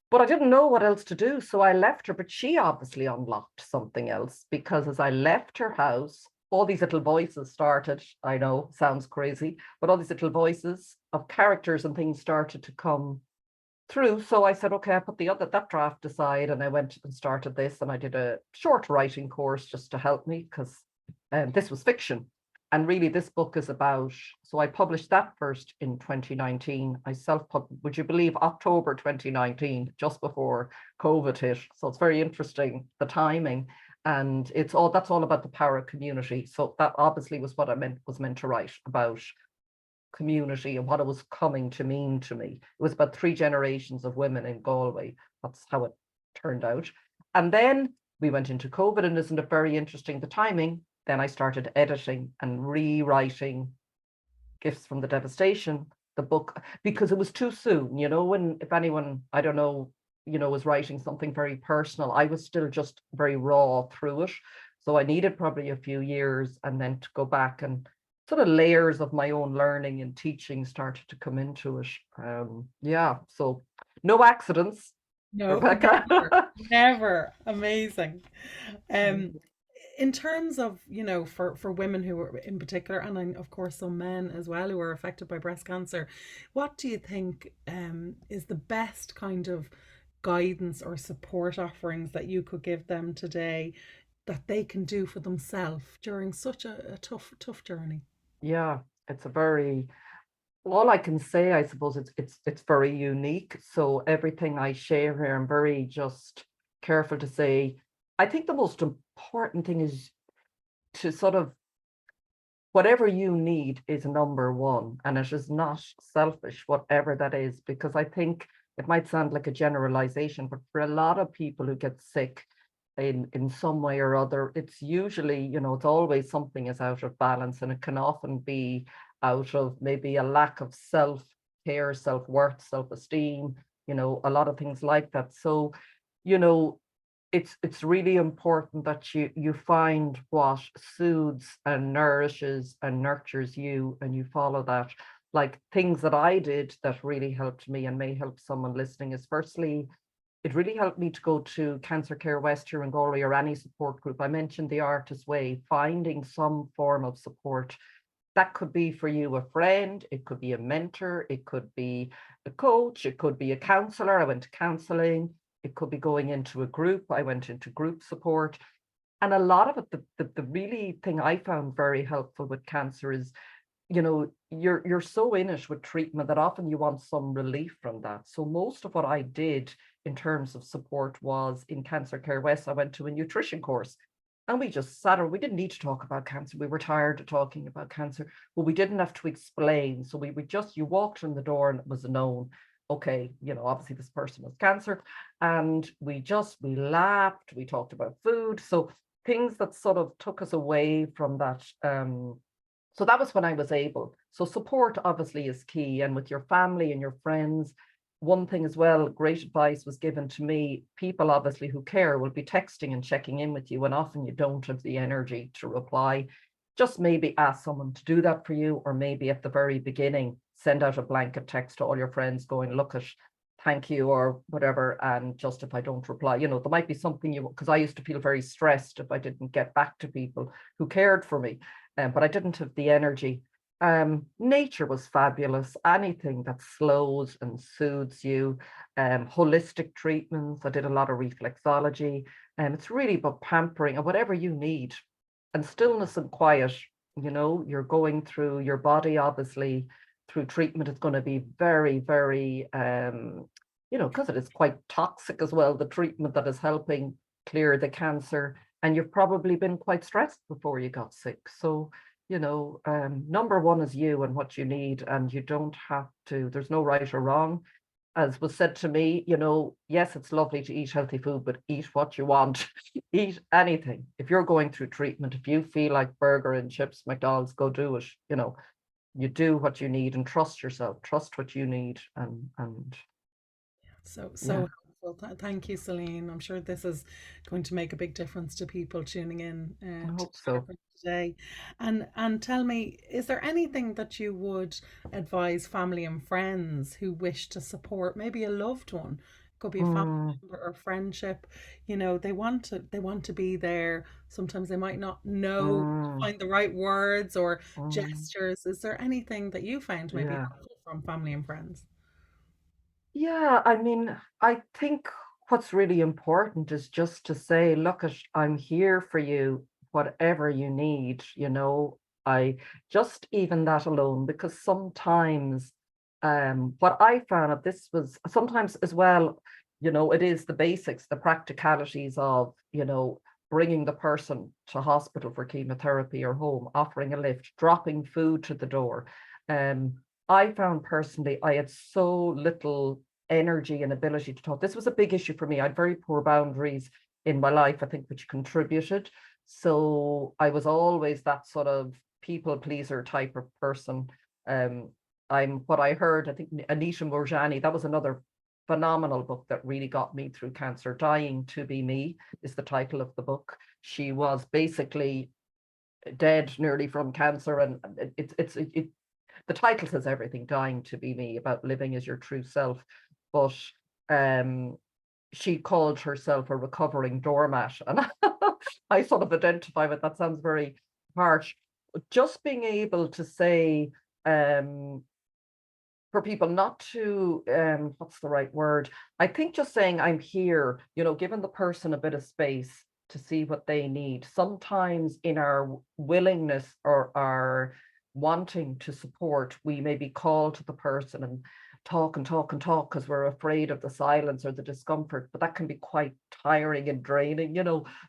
But I didn't know what else to do. So I left her, but she obviously unlocked something else, because as I left her house, all these little voices started. I know, sounds crazy, but all these little voices of characters and things started to come through. So I said, okay, I put that draft aside and I went and started this, and I did a short writing course just to help me, because this was fiction. And really, this book is about, so I published that first in 2019. I self-published, would you believe, October 2019, just before COVID hit. So it's very interesting, the timing. And that's all about the power of community. So that obviously was what was meant to write about, community and what it was coming to mean to me. It was about 3 generations of women in Galway. That's how it turned out. And then we went into COVID, and isn't it very interesting, the timing? Then I started editing and rewriting Gifts from the Devastation, the book, because it was too soon, when, if anyone, I don't know, was writing something very personal, I was still just very raw through it. So I needed probably a few years, and then to go back, and sort of layers of my own learning and teaching started to come into it. Yeah, so no accidents, no, Rebekkah. never. Amazing. In terms of, for women who are in particular, and then of course some men as well who are affected by breast cancer, what do you think is the best kind of guidance or support offerings that you could give them today that they can do for themselves during such a tough journey? Yeah, it's a very, all I can say, I suppose, it's very unique. So everything I share here, I'm very just careful to say, I think the most important thing is to sort of, whatever you need is number one, and it is not selfish, whatever that is, because I think it might sound like a generalization, but for a lot of people who get sick in some way or other, it's usually, it's always something is out of balance, and it can often be out of maybe a lack of self-care, self-worth, self-esteem, a lot of things like that. So, it's really important that you find what soothes and nourishes and nurtures you, and you follow that. Like, things that I did that really helped me and may help someone listening is, firstly, it really helped me to go to Cancer Care West here in Galway, or any support group. I mentioned the Artist's Way, finding some form of support. That could be for you a friend, it could be a mentor, it could be a coach, it could be a counselor. I went to counseling. It could be going into a group. I went into group support. And a lot of it, the really thing I found very helpful with cancer is, you're so in it with treatment that often you want some relief from that. So most of what I did in terms of support was in Cancer Care West. I went to a nutrition course, and we just sat, or we didn't need to talk about cancer. We were tired of talking about cancer, but we didn't have to explain. So we would just, you walked in the door and it was known, okay, obviously this person has cancer. And we laughed, we talked about food. So things that sort of took us away from that. So that was when I was able. So support obviously is key. And with your family and your friends, one thing as well, great advice was given to me. People obviously who care will be texting and checking in with you, and often you don't have the energy to reply. just maybe ask someone to do that for you, or maybe at the very beginning, send out a blanket text to all your friends going, look at, thank you, or whatever. And just if I don't reply, there might be something because I used to feel very stressed if I didn't get back to people who cared for me, but I didn't have the energy. Nature was fabulous. Anything that slows and soothes you, holistic treatments. I did a lot of reflexology, and it's really about pampering and whatever you need, and stillness and quiet. You're going through your body, obviously, through treatment. It's going to be very, very, because it is quite toxic as well, the treatment that is helping clear the cancer. And you've probably been quite stressed before you got sick. So, number one is you and what you need, and you don't have to, there's no right or wrong. As was said to me, yes, it's lovely to eat healthy food, but eat what you want. Eat anything. If you're going through treatment, if you feel like burger and chips, McDonald's, go do it. You do what you need and trust yourself, trust what you need. And So yeah, helpful. Thank you, Celine. I'm sure this is going to make a big difference to people tuning in I to hope so. today. And tell me, is there anything that you would advise family and friends who wish to support maybe a loved one? Could be a family Mm, member or friendship. They want to be there. Sometimes they might not know mm, find the right words or mm, gestures. Is there anything that you found maybe yeah. helpful from family and friends? Yeah, I mean, I think what's really important is just to say, look, I'm here for you, whatever you need, I just even that alone, because sometimes what I found of this was sometimes as well, it is the basics, the practicalities of, bringing the person to hospital for chemotherapy or home, offering a lift, dropping food to the door. Um, I found personally I had so little energy and ability to talk. This was a big issue for me. I had very poor boundaries in my life, I think, which contributed. So I was always that sort of people pleaser type of person. Um, I'm what I heard, I think Anita Moorjani, that was another phenomenal book that really got me through cancer. Dying to Be Me is the title of the book. She was basically dead nearly from cancer, and the title says everything. Dying to Be Me, about living as your true self. But um she called herself a recovering doormat, and I sort of identify with that. Sounds very harsh. Just being able to say, for people not to, what's the right word? I think just saying I'm here, giving the person a bit of space to see what they need. Sometimes in our willingness or our wanting to support, we maybe call to the person and talk and talk and talk because we're afraid of the silence or the discomfort, but that can be quite tiring and draining.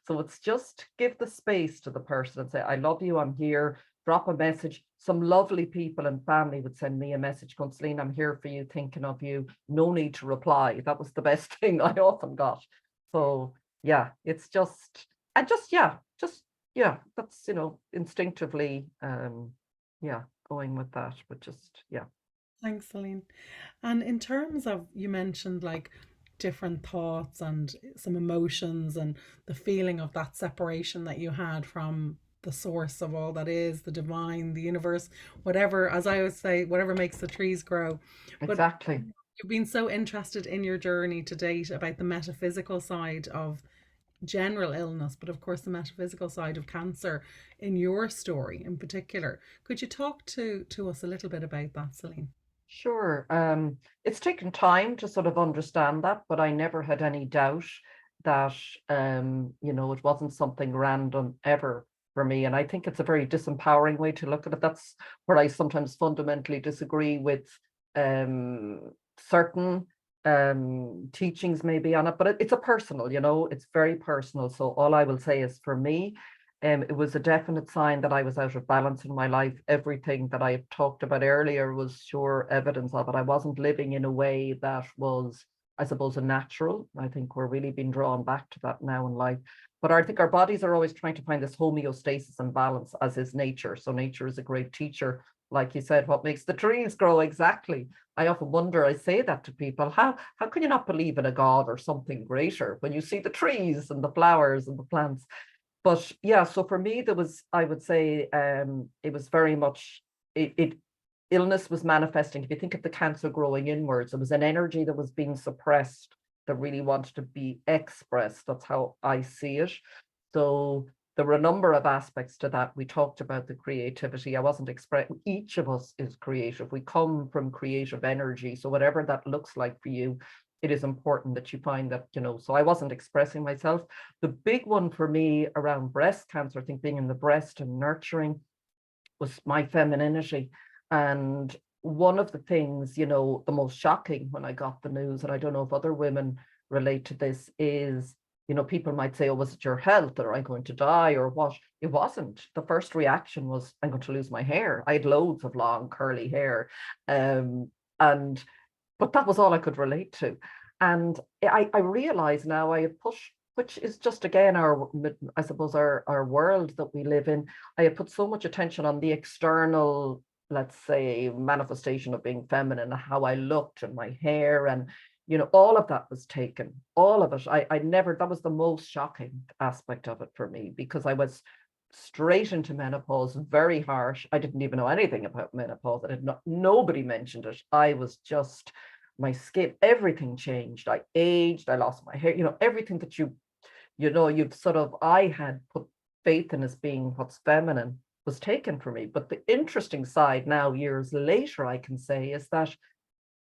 So it's just give the space to the person and say, I love you, I'm here, drop a message. Some lovely people and family would send me a message going, Celine, I'm here for you, thinking of you. No need to reply. That was the best thing I often got. So yeah, it's just, and yeah, that's, instinctively, yeah, going with that, but just, yeah. Thanks, Celine. And in terms of, you mentioned like different thoughts and some emotions and the feeling of that separation that you had from the source of all that is, the divine, the universe, whatever, as I always say, whatever makes the trees grow. But Exactly. you've been so interested in your journey to date about the metaphysical side of general illness, but of course the metaphysical side of cancer in your story in particular. Could you talk to us a little bit about that, Celine? Sure. It's taken time to sort of understand that, but I never had any doubt that, it wasn't something random ever for me. And I think it's a very disempowering way to look at it. That's where I sometimes fundamentally disagree with certain teachings maybe on it, but it's a personal, it's very personal. So all I will say is for me, it was a definite sign that I was out of balance in my life. Everything that I talked about earlier was sure evidence of it. I wasn't living in a way that was, I suppose, a natural. I think we're really being drawn back to that now in life. But I think our bodies are always trying to find this homeostasis and balance, as is nature. So nature is a great teacher. Like you said, what makes the trees grow? Exactly. I often wonder, I say that to people, how can you not believe in a God or something greater when you see the trees and the flowers and the plants? But yeah, so for me, there was, I would say, it was very much, illness was manifesting. If you think of the cancer growing inwards, it was an energy that was being suppressed that really wanted to be expressed. That's how I see it. So there were a number of aspects to that. We talked about the creativity. I wasn't expressing, each of us is creative. We come from creative energy. So whatever that looks like for you, it is important that you find that, so I wasn't expressing myself. The big one for me around breast cancer, I think being in the breast and nurturing, was my femininity. And one of the things, the most shocking when I got the news, and I don't know if other women relate to this, is, people might say, oh, was it your health, or I'm going to die, or what? It wasn't. The first reaction was, I'm going to lose my hair. I had loads of long curly hair. But that was all I could relate to. And I realize now I have pushed, which is just, again, I suppose our world that we live in. I have put so much attention on the external, let's say, manifestation of being feminine, how I looked and my hair, and all of that was taken, all of it. I never, that was the most shocking aspect of it for me, because I was straight into menopause, very harsh. I didn't even know anything about menopause. Nobody mentioned it. I was just, my skin, everything changed. I aged, I lost my hair, everything that you've sort of, I had put faith in as being what's feminine was taken from me. But the interesting side now, years later, I can say, is that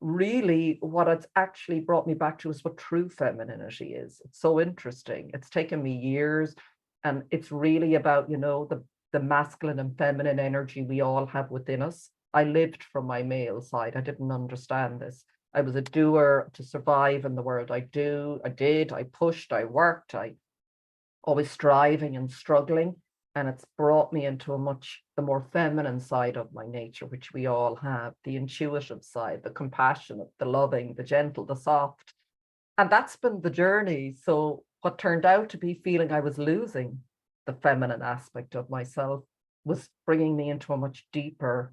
really what it's actually brought me back to is what true femininity is. It's so interesting. It's taken me years, and it's really about, the masculine and feminine energy we all have within us. I lived from my male side. I didn't understand this. I was a doer to survive in the world. I pushed, I worked, I always striving and struggling. And it's brought me into the more feminine side of my nature, which we all have, the intuitive side, the compassionate, the loving, the gentle, the soft. And that's been the journey. So what turned out to be feeling I was losing the feminine aspect of myself was bringing me into a much deeper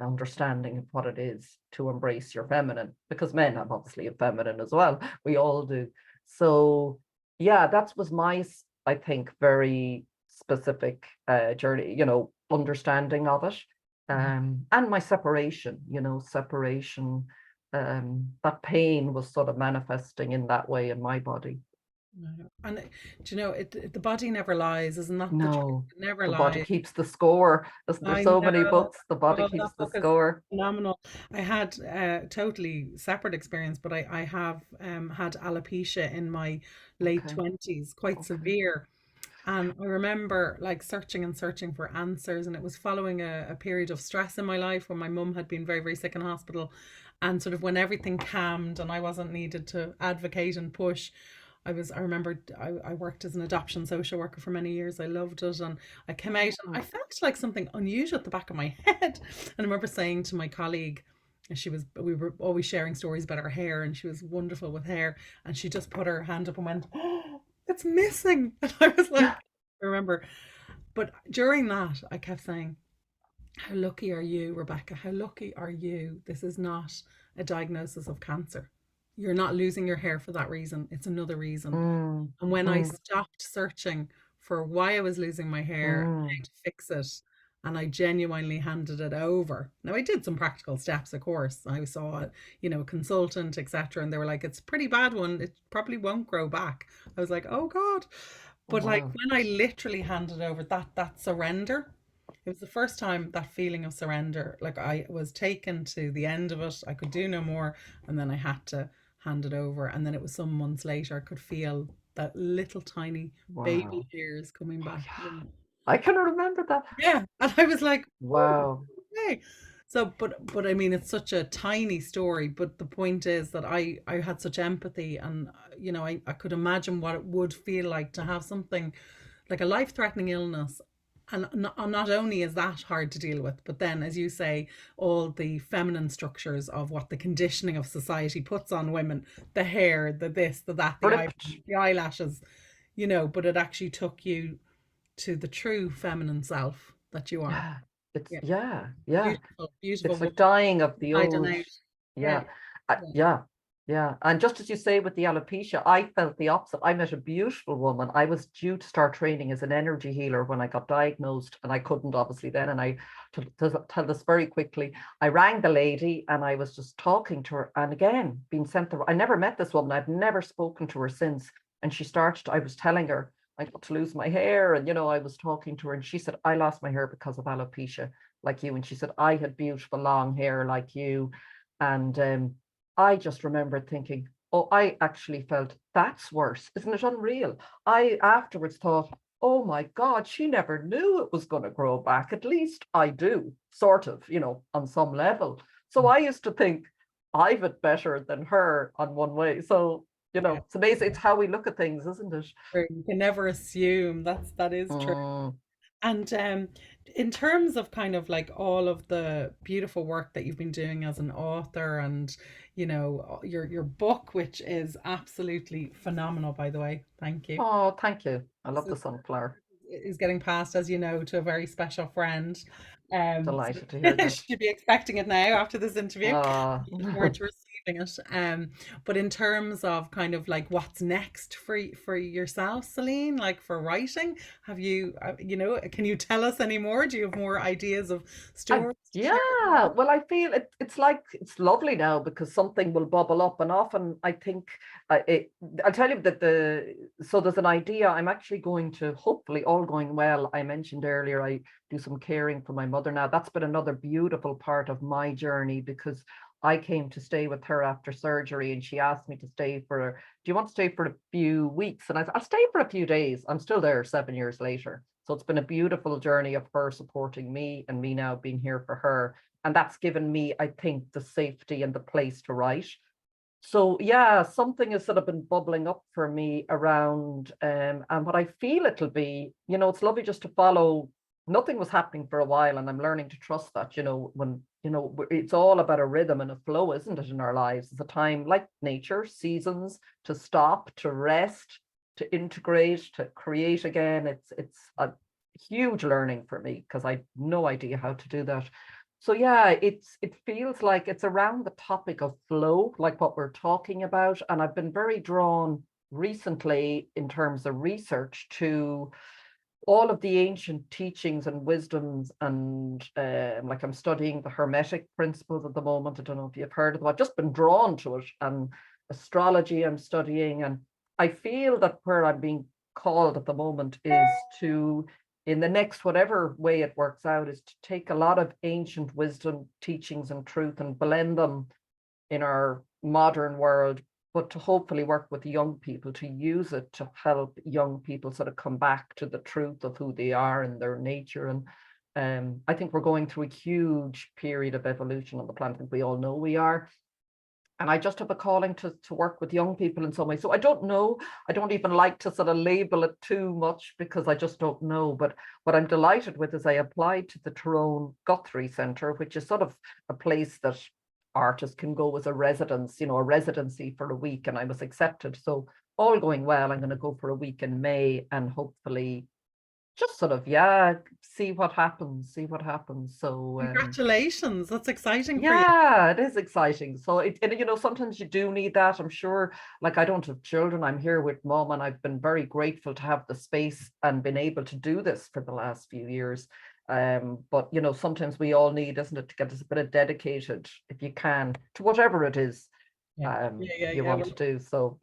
understanding of what it is to embrace your feminine, because men have obviously a feminine as well. We all do. So yeah, that was my, I think, very specific journey, understanding of it. And my separation, that pain was sort of manifesting in that way in my body. And do you know, the body never lies, isn't that the truth? No, It never the body lies. keeps the score. There's I so many know. books, the body Oh, keeps that the book is score. phenomenal. I had a totally separate experience, but I have had alopecia in my late Okay, 20s, quite okay. severe. And I remember like searching and searching for answers, and it was following a period of stress in my life when my mum had been very, very sick in hospital. And sort of when everything calmed and I wasn't needed to advocate and push, I remember I worked as an adoption social worker for many years. I loved it. And I came out and I Oh, felt like something unusual at the back of my head. And I remember saying to my colleague, and we were always sharing stories about her hair, and she was wonderful with hair. And she just put her hand up and went, "Oh, it's missing." And I was like, I remember. But during that, I kept saying, how lucky are you, Rebekah? How lucky are you? This is not a diagnosis of cancer. You're not losing your hair for that reason. It's another reason. mm, And when I mm, stopped searching for why I was losing my hair and mm. how to fix it, and I genuinely handed it over. Now I did some practical steps, of course. I saw, a consultant, etc., and they were like, "It's a pretty bad one. It probably won't grow back." I was like, "Oh God!" But like Wow. when I literally handed over that surrender, it was the first time that feeling of surrender. Like I was taken to the end of it. I could do no more, and then I had to hand it over. And then it was some months later, I could feel that little tiny baby Wow. hairs coming Oh, back. yeah. I can remember that. Yeah, and I was like, oh, Wow. okay. So, but I mean, it's such a tiny story. But the point is that I had such empathy, and I could imagine what it would feel like to have something like a life-threatening illness. And not only is that hard to deal with, but then, as you say, all the feminine structures of what the conditioning of society puts on women, the hair, the this, the that, the eyebrows, Ripped. the eyelashes, but it actually took you to the true feminine self that you are. Yeah. It's, Yeah. yeah, yeah. Beautiful, beautiful It's like woman dying of the hiding old. out. Yeah. Yeah. Yeah. Yeah. Yeah. And just as you say with the alopecia, I felt the opposite. I met a beautiful woman. I was due to start training as an energy healer when I got diagnosed, and I couldn't obviously then. And to tell this very quickly, I rang the lady and I was just talking to her. And again, being sent I never met this woman. I've never spoken to her since. And I was telling her I got to lose my hair. And, I was talking to her and she said, I lost my hair because of alopecia like you. And she said, I had beautiful long hair like you. And I just remembered thinking, oh, I actually felt that's worse. Isn't it unreal? I afterwards thought, oh my God, she never knew it was going to grow back. At least I do, sort of, on some level. So I used to think I've it better than her on one way. So, Yeah. it's amazing. It's how we look at things, isn't it? You can never assume. That is true. Mm. And in terms of kind of like all of the beautiful work that you've been doing as an author, and your book, which is absolutely phenomenal, by the way. Thank you. Oh, thank you. I This love the sunflower. is getting passed, as you know, to a very special friend. So Delighted to hear that. should be expecting it now after this interview. Ah. Looking forward to receiving it. But in terms of kind of like what's next for yourself, Celine, like for writing, have you, can you tell us any more? Do you have more ideas of stories to share with Yeah, us? well, I feel it's like it's lovely now because something will bubble up, and often I think I'll tell you that so there's an idea. I'm actually going to, hopefully all going well. I mentioned earlier I do some caring for my mother now. That's been another beautiful part of my journey because I came to stay with her after surgery, and she asked me to stay do you want to stay for a few weeks? And I said, I'll stay for a few days. I'm still there 7 years later. So it's been a beautiful journey of her supporting me and me now being here for her. And that's given me, I think, the safety and the place to write. So yeah, something has sort of been bubbling up for me around, and what I feel it'll be, it's lovely just to follow. Nothing was happening for a while, and I'm learning to trust that, when, it's all about a rhythm and a flow, isn't it, in our lives? It's a time like nature, seasons, to stop, to rest, to integrate, to create again. It's a huge learning for me because I had no idea how to do that. So yeah, it feels like it's around the topic of flow, like what we're talking about. And I've been very drawn recently in terms of research to all of the ancient teachings and wisdoms, and like I'm studying the Hermetic principles at the moment. I don't know if you've heard of them. I've just been drawn to it, and astrology I'm studying, and I feel that where I'm being called at the moment is to, in the next whatever way it works out, is to take a lot of ancient wisdom, teachings, and truth and blend them in our modern world, but to hopefully work with young people to use it to help young people sort of come back to the truth of who they are and their nature. And I think we're going through a huge period of evolution on the planet. I think we all know we are. And I just have a calling to work with young people in some way. So I don't know. I don't even like to sort of label it too much because I just don't know. But what I'm delighted with is I applied to the Tyrone Guthrie Centre, which is sort of a place that artists can go as a residence, a residency for a week. And I was accepted. So all going well, I'm going to go for a week in May and hopefully just sort of, see what happens. So Congratulations. That's exciting for you. yeah, it is exciting. So sometimes you do need that. I'm sure, like I don't have children. I'm here with mom, and I've been very grateful to have the space and been able to do this for the last few years. But sometimes we all need, isn't it, to get us a bit of dedicated, if you can, to whatever it is you want to do. So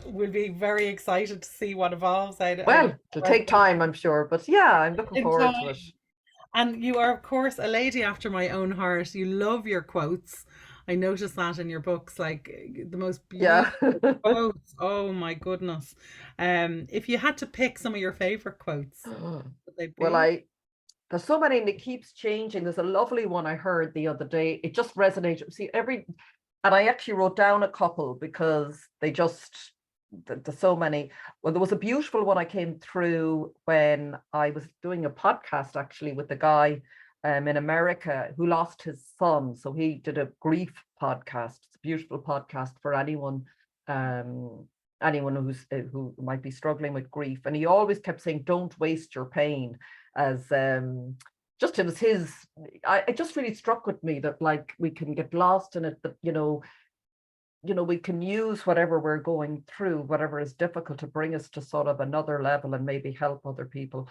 We'll be very excited to see what evolves out of well, it'll take time, I'm sure. But yeah, I'm looking in forward to time. it. And you are, of course, a lady after my own heart. You love your quotes. I noticed that in your books, like the most Yeah. beautiful quotes. Oh my goodness. If you had to pick some of your favorite quotes, what would they Well, be? there's so many and it keeps changing. There's a lovely one I heard the other day. It just resonated. See, and I actually wrote down a couple because there's so many. Well, there was a beautiful one I came through when I was doing a podcast actually with a guy in America who lost his son. So he did a grief podcast. It's a beautiful podcast for anyone who might be struggling with grief. And he always kept saying, "Don't waste your pain," as just it was it just really struck with me that like we can get lost in it, that we can use whatever we're going through, whatever is difficult, to bring us to sort of another level and maybe help other people.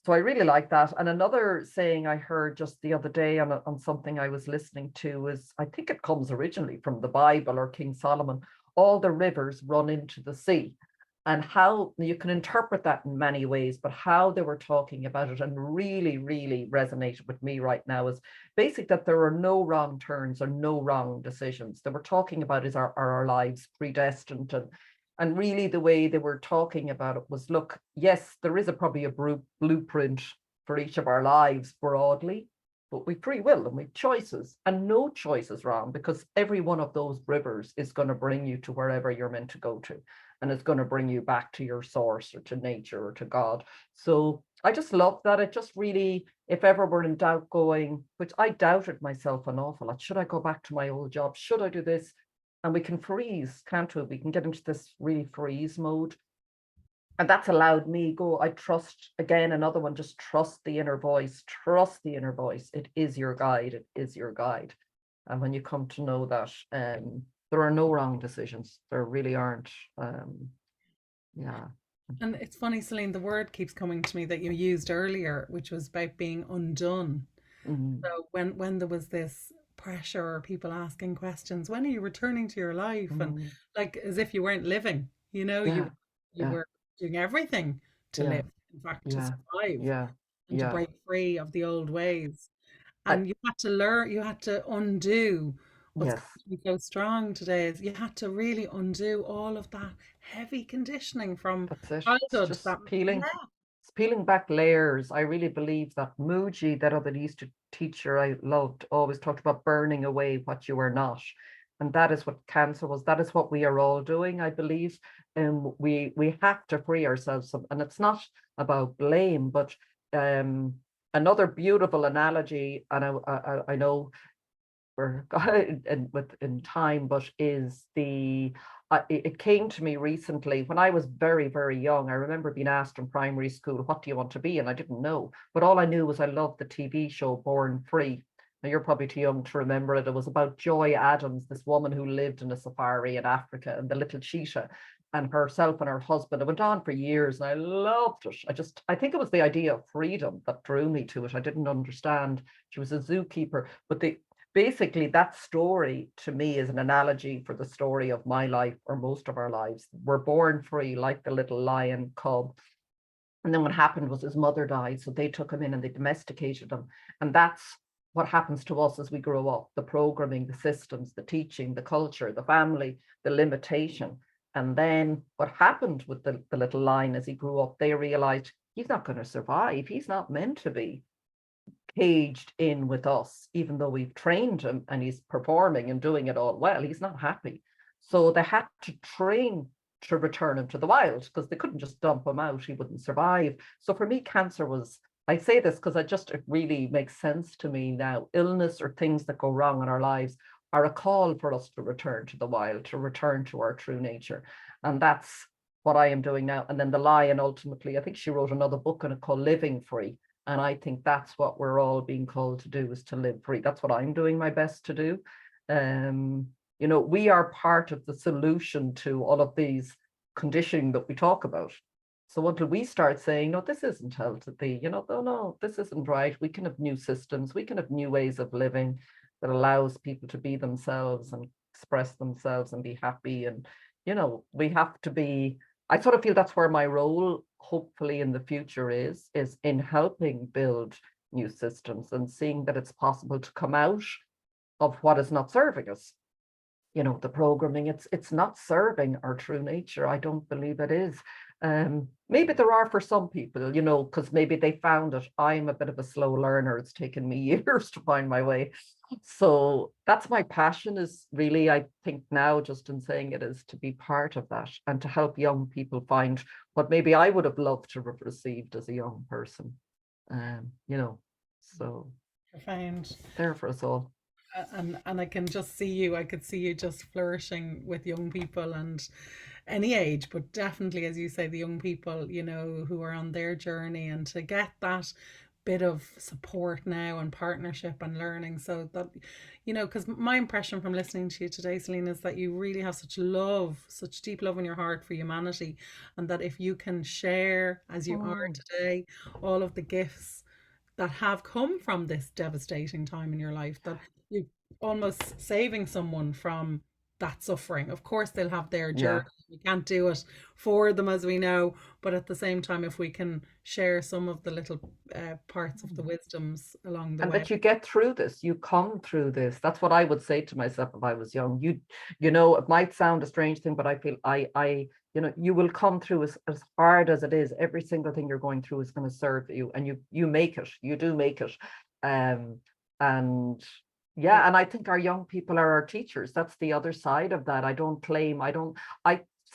So I really like that. And another saying I heard just the other day on something I was listening to is, I think it comes originally from the Bible or King Solomon: all the rivers run into the sea. And how you can interpret that in many ways, but how they were talking about it and really, really resonated with me right now is basic that there are no wrong turns or no wrong decisions. They were talking about is our lives predestined, and really the way they were talking about it was, look, yes, there is probably a blueprint for each of our lives broadly, but we free will and we choices, and no choice is wrong, because every one of those rivers is going to bring you to wherever you're meant to go to, and it's going to bring you back to your source or to nature or to God. So I just love that. It just really, if ever we're in doubt going, which I doubted myself an awful lot, should I go back to my old job? Should I do this? And we can freeze, can't we? We can get into this really freeze mode. And that's allowed me go, I trust, again, another one, just trust the inner voice, trust the inner voice. It is your guide, it is your guide. And when you come to know that, there are no wrong decisions. There really aren't. Yeah. And it's funny, Celine, the word keeps coming to me that you used earlier, which was about being undone. Mm-hmm. So when there was this pressure or people asking questions, when are you returning to your life? And Mm-hmm. like as if you weren't living, Yeah, you yeah, were doing everything to yeah, live, in fact, to yeah, survive yeah, and to yeah. break free of the old ways. I, And you had to learn, you had to undo what's yes, keeping you so strong today is you had to really undo all of that heavy conditioning from that's it. It's childhood just that peeling. yeah. It's peeling back layers. I really believe that Muji, that other Easter teacher I loved, always talked about burning away what you are not. And that is what cancer was. That is what we are all doing, I believe. And we have to free ourselves. And it's not about blame, but um, another beautiful analogy, and I know we're in time, but is it came to me recently when I was very, very young. I remember being asked in primary school, what do you want to be? And I didn't know, but all I knew was I loved the TV show Born Free. Now, you're probably too young to remember it. It was about Joy Adams, this woman who lived in a safari in Africa, and the little cheetah, and herself and her husband. It went on for years, and I loved it. I think it was the idea of freedom that drew me to it. I didn't understand. She was a zookeeper, but basically that story to me is an analogy for the story of my life, or most of our lives. We're born free, like the little lion cub, and then what happened was his mother died, so they took him in and they domesticated him. And that's what happens to us as we grow up: the programming, the systems, the teaching, the culture, the family, the limitation. And then what happened with the little lion as he grew up, they realized he's not going to survive, he's not meant to be caged in with us, even though we've trained him and he's performing and doing it all well. He's not happy. So they had to train to return him to the wild, because they couldn't just dump him out. He wouldn't survive. So for me, cancer was, I say this because it really makes sense to me now. Illness or things that go wrong in our lives are a call for us to return to the wild, to return to our true nature. And that's what I am doing now. And then the lion, ultimately, I think she wrote another book on it called Living Free. And I think that's what we're all being called to do, is to live free. That's what I'm doing my best to do. We are part of the solution to all of these conditioning that we talk about. So until we start saying, no, this isn't healthy, no, this isn't right, we can have new systems, we can have new ways of living that allows people to be themselves and express themselves and be happy. And, we have to be, I sort of feel that's where my role, hopefully in the future, is in helping build new systems and seeing that it's possible to come out of what is not serving us. The programming, it's not serving our true nature. I don't believe it is. Maybe there are for some people, because maybe they found it. I'm a bit of a slow learner. It's taken me years to find my way. So that's my passion, is really, I think now, just in saying it, is to be part of that and to help young people find what maybe I would have loved to have received as a young person. So Profound. there for us all. And I can just see you. I could see you just flourishing with young people and any age, but definitely, as you say, the young people, who are on their journey, and to get that bit of support now and partnership and learning. So that, because my impression from listening to you today, Celine, is that you really have such love, such deep love in your heart for humanity, and that if you can share, as you are Mm, today, all of the gifts that have come from this devastating time in your life, that you almost saving someone from that suffering. Of course, they'll have their journey. yeah. We can't do it for them, as we know, but at the same time, if we can share some of the little parts of the wisdoms along the And way. that you get through this, you come through this. That's what I would say to myself if I was young. It might sound a strange thing, but I feel you will come through as hard as it is. Every single thing you're going through is going to serve you, and you make it. You do make it. And Yeah. yeah, and I think our young people are our teachers. That's the other side of that. I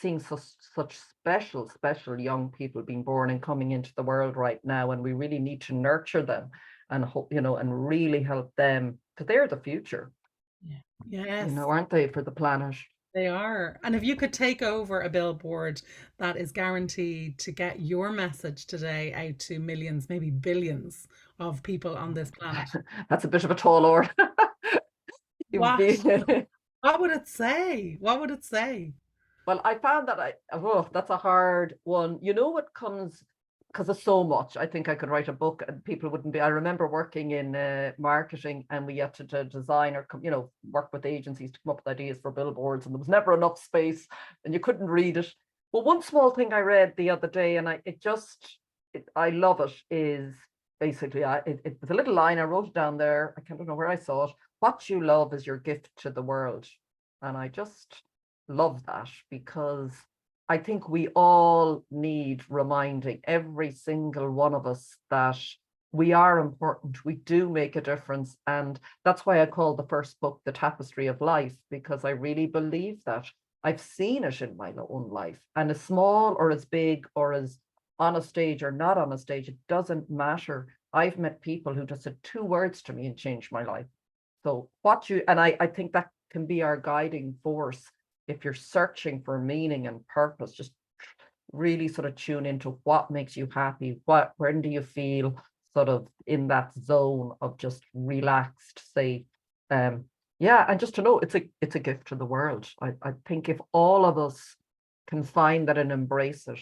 seeing such special young people being born and coming into the world right now, and we really need to nurture them and hope, and really help them, because they're the future, Yeah. Yes, aren't they, for the planet? they are. And if you could take over a billboard that is guaranteed to get your message today out to millions, maybe billions of people on this planet, That's a bit of a tall order. what what would it say? What would it say? Well, I found that that's a hard one. You know what comes, because there's so much. I think I could write a book and people wouldn't be. I remember working in marketing, and we had to design or work with agencies to come up with ideas for billboards, and there was never enough space, and you couldn't read it. But one small thing I read the other day, and I love it, is basically it was a little line. I wrote it down there. I can't remember where I saw it. What you love is your gift to the world, and I just love that, because I think we all need reminding, every single one of us, that we are important. We do make a difference. And that's why I call the first book The Tapestry of Life, because I really believe that. I've seen it in my own life. And as small or as big or as on a stage or not on a stage, it doesn't matter. I've met people who just said 2 words to me and changed my life. So I think that can be our guiding force. If you're searching for meaning and purpose, just really sort of tune into what makes you happy. When do you feel sort of in that zone of just relaxed, safe? Yeah, and just to know it's a gift to the world. I think if all of us can find that and embrace it,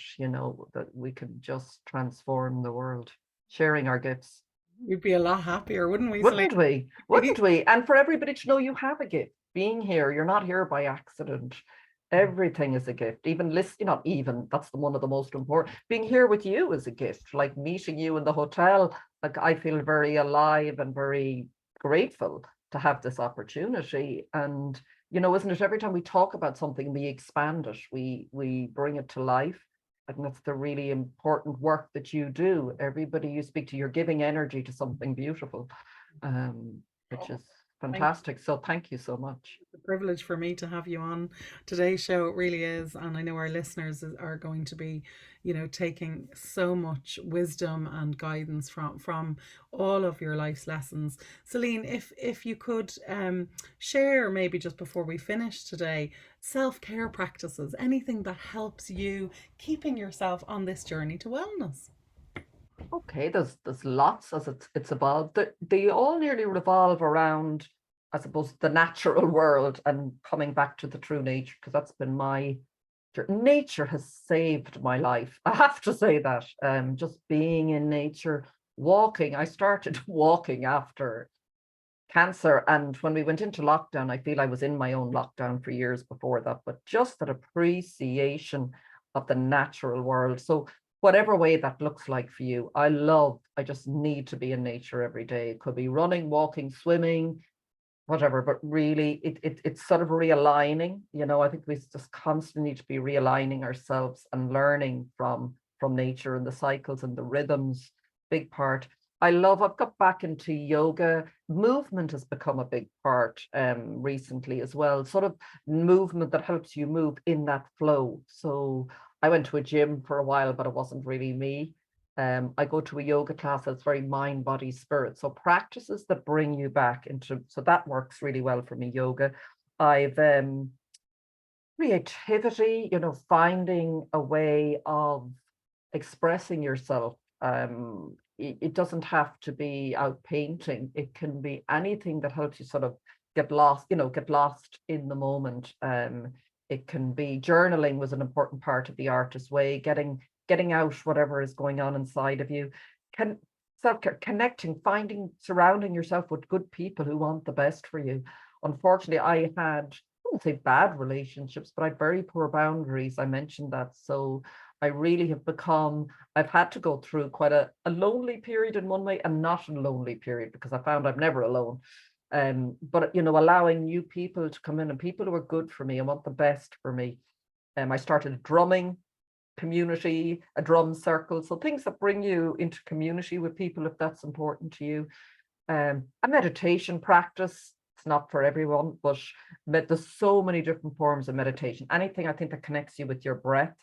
that we can just transform the world, sharing our gifts. We'd be a lot happier, wouldn't we, Celine? Wouldn't we? Wouldn't we? And for everybody to know you have a gift. Being here, you're not here by accident. Everything is a gift. Even listening, not even, that's one of the most important. Being here with you is a gift. Like meeting you in the hotel, like I feel very alive and very grateful to have this opportunity. And isn't it, every time we talk about something, we expand it, we bring it to life. I think that's the really important work that you do. Everybody you speak to, you're giving energy to something beautiful, which is Thank fantastic. So thank you so much. It's a privilege for me to have you on today's show. It really is. And I know our listeners are going to be, taking so much wisdom and guidance from all of your life's lessons. Celine, if you could share, maybe just before we finish today, self-care practices, anything that helps you keeping yourself on this journey to wellness. Okay, there's lots, as it's evolved. They all nearly revolve around, I suppose, the natural world and coming back to the true nature, because that's been nature has saved my life. I have to say that. Just being in nature, walking. I started walking after cancer, and when we went into lockdown, I feel I was in my own lockdown for years before that, but just that appreciation of the natural world. So whatever way that looks like for you, I just need to be in nature every day. It could be running, walking, swimming, whatever, but really it's sort of realigning. I think we just constantly need to be realigning ourselves and learning from nature and the cycles and the rhythms. Big part. I've got back into yoga. Movement has become a big part recently as well, sort of movement that helps you move in that flow. So I went to a gym for a while, but it wasn't really me. I go to a yoga class that's very mind, body, spirit. So practices that bring you back so that works really well for me, yoga. I've creativity, finding a way of expressing yourself. it doesn't have to be out painting. It can be anything that helps you sort of get lost in the moment. It can be journaling was an important part of the artist's way, getting out whatever is going on inside of you. Self-care, connecting, surrounding yourself with good people who want the best for you. Unfortunately, I wouldn't say bad relationships, but I had very poor boundaries. I mentioned that. So I really have I've had to go through quite a lonely period in one way, and not a lonely period, because I found I'm never alone. But allowing new people to come in, and people who are good for me and want the best for me. I started a drumming community, a drum circle, so things that bring you into community with people if that's important to you. A meditation practice. It's not for everyone, but there's so many different forms of meditation. Anything I think that connects you with your breath.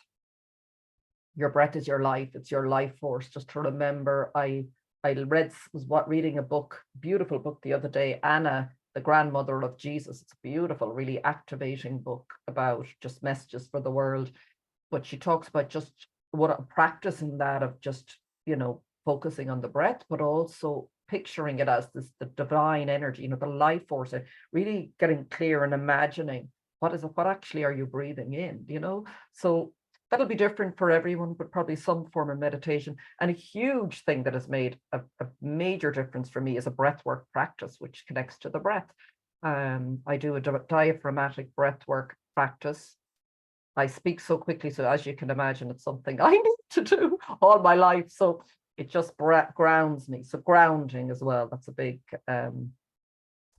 Your breath is your life. It's your life force. Just to remember, I was reading a book, beautiful book the other day, Anna, the grandmother of Jesus. It's a beautiful, really activating book about just messages for the world. But she talks about just practicing that of just, focusing on the breath, but also picturing it as the divine energy, the life force, really getting clear and imagining what actually are you breathing in, So that'll be different for everyone, but probably some form of meditation. And a huge thing that has made a major difference for me is a breathwork practice, which connects to the breath. I do a diaphragmatic breathwork practice. I speak so quickly, so as you can imagine, it's something I need to do all my life. So it just grounds me. So grounding as well, that's a big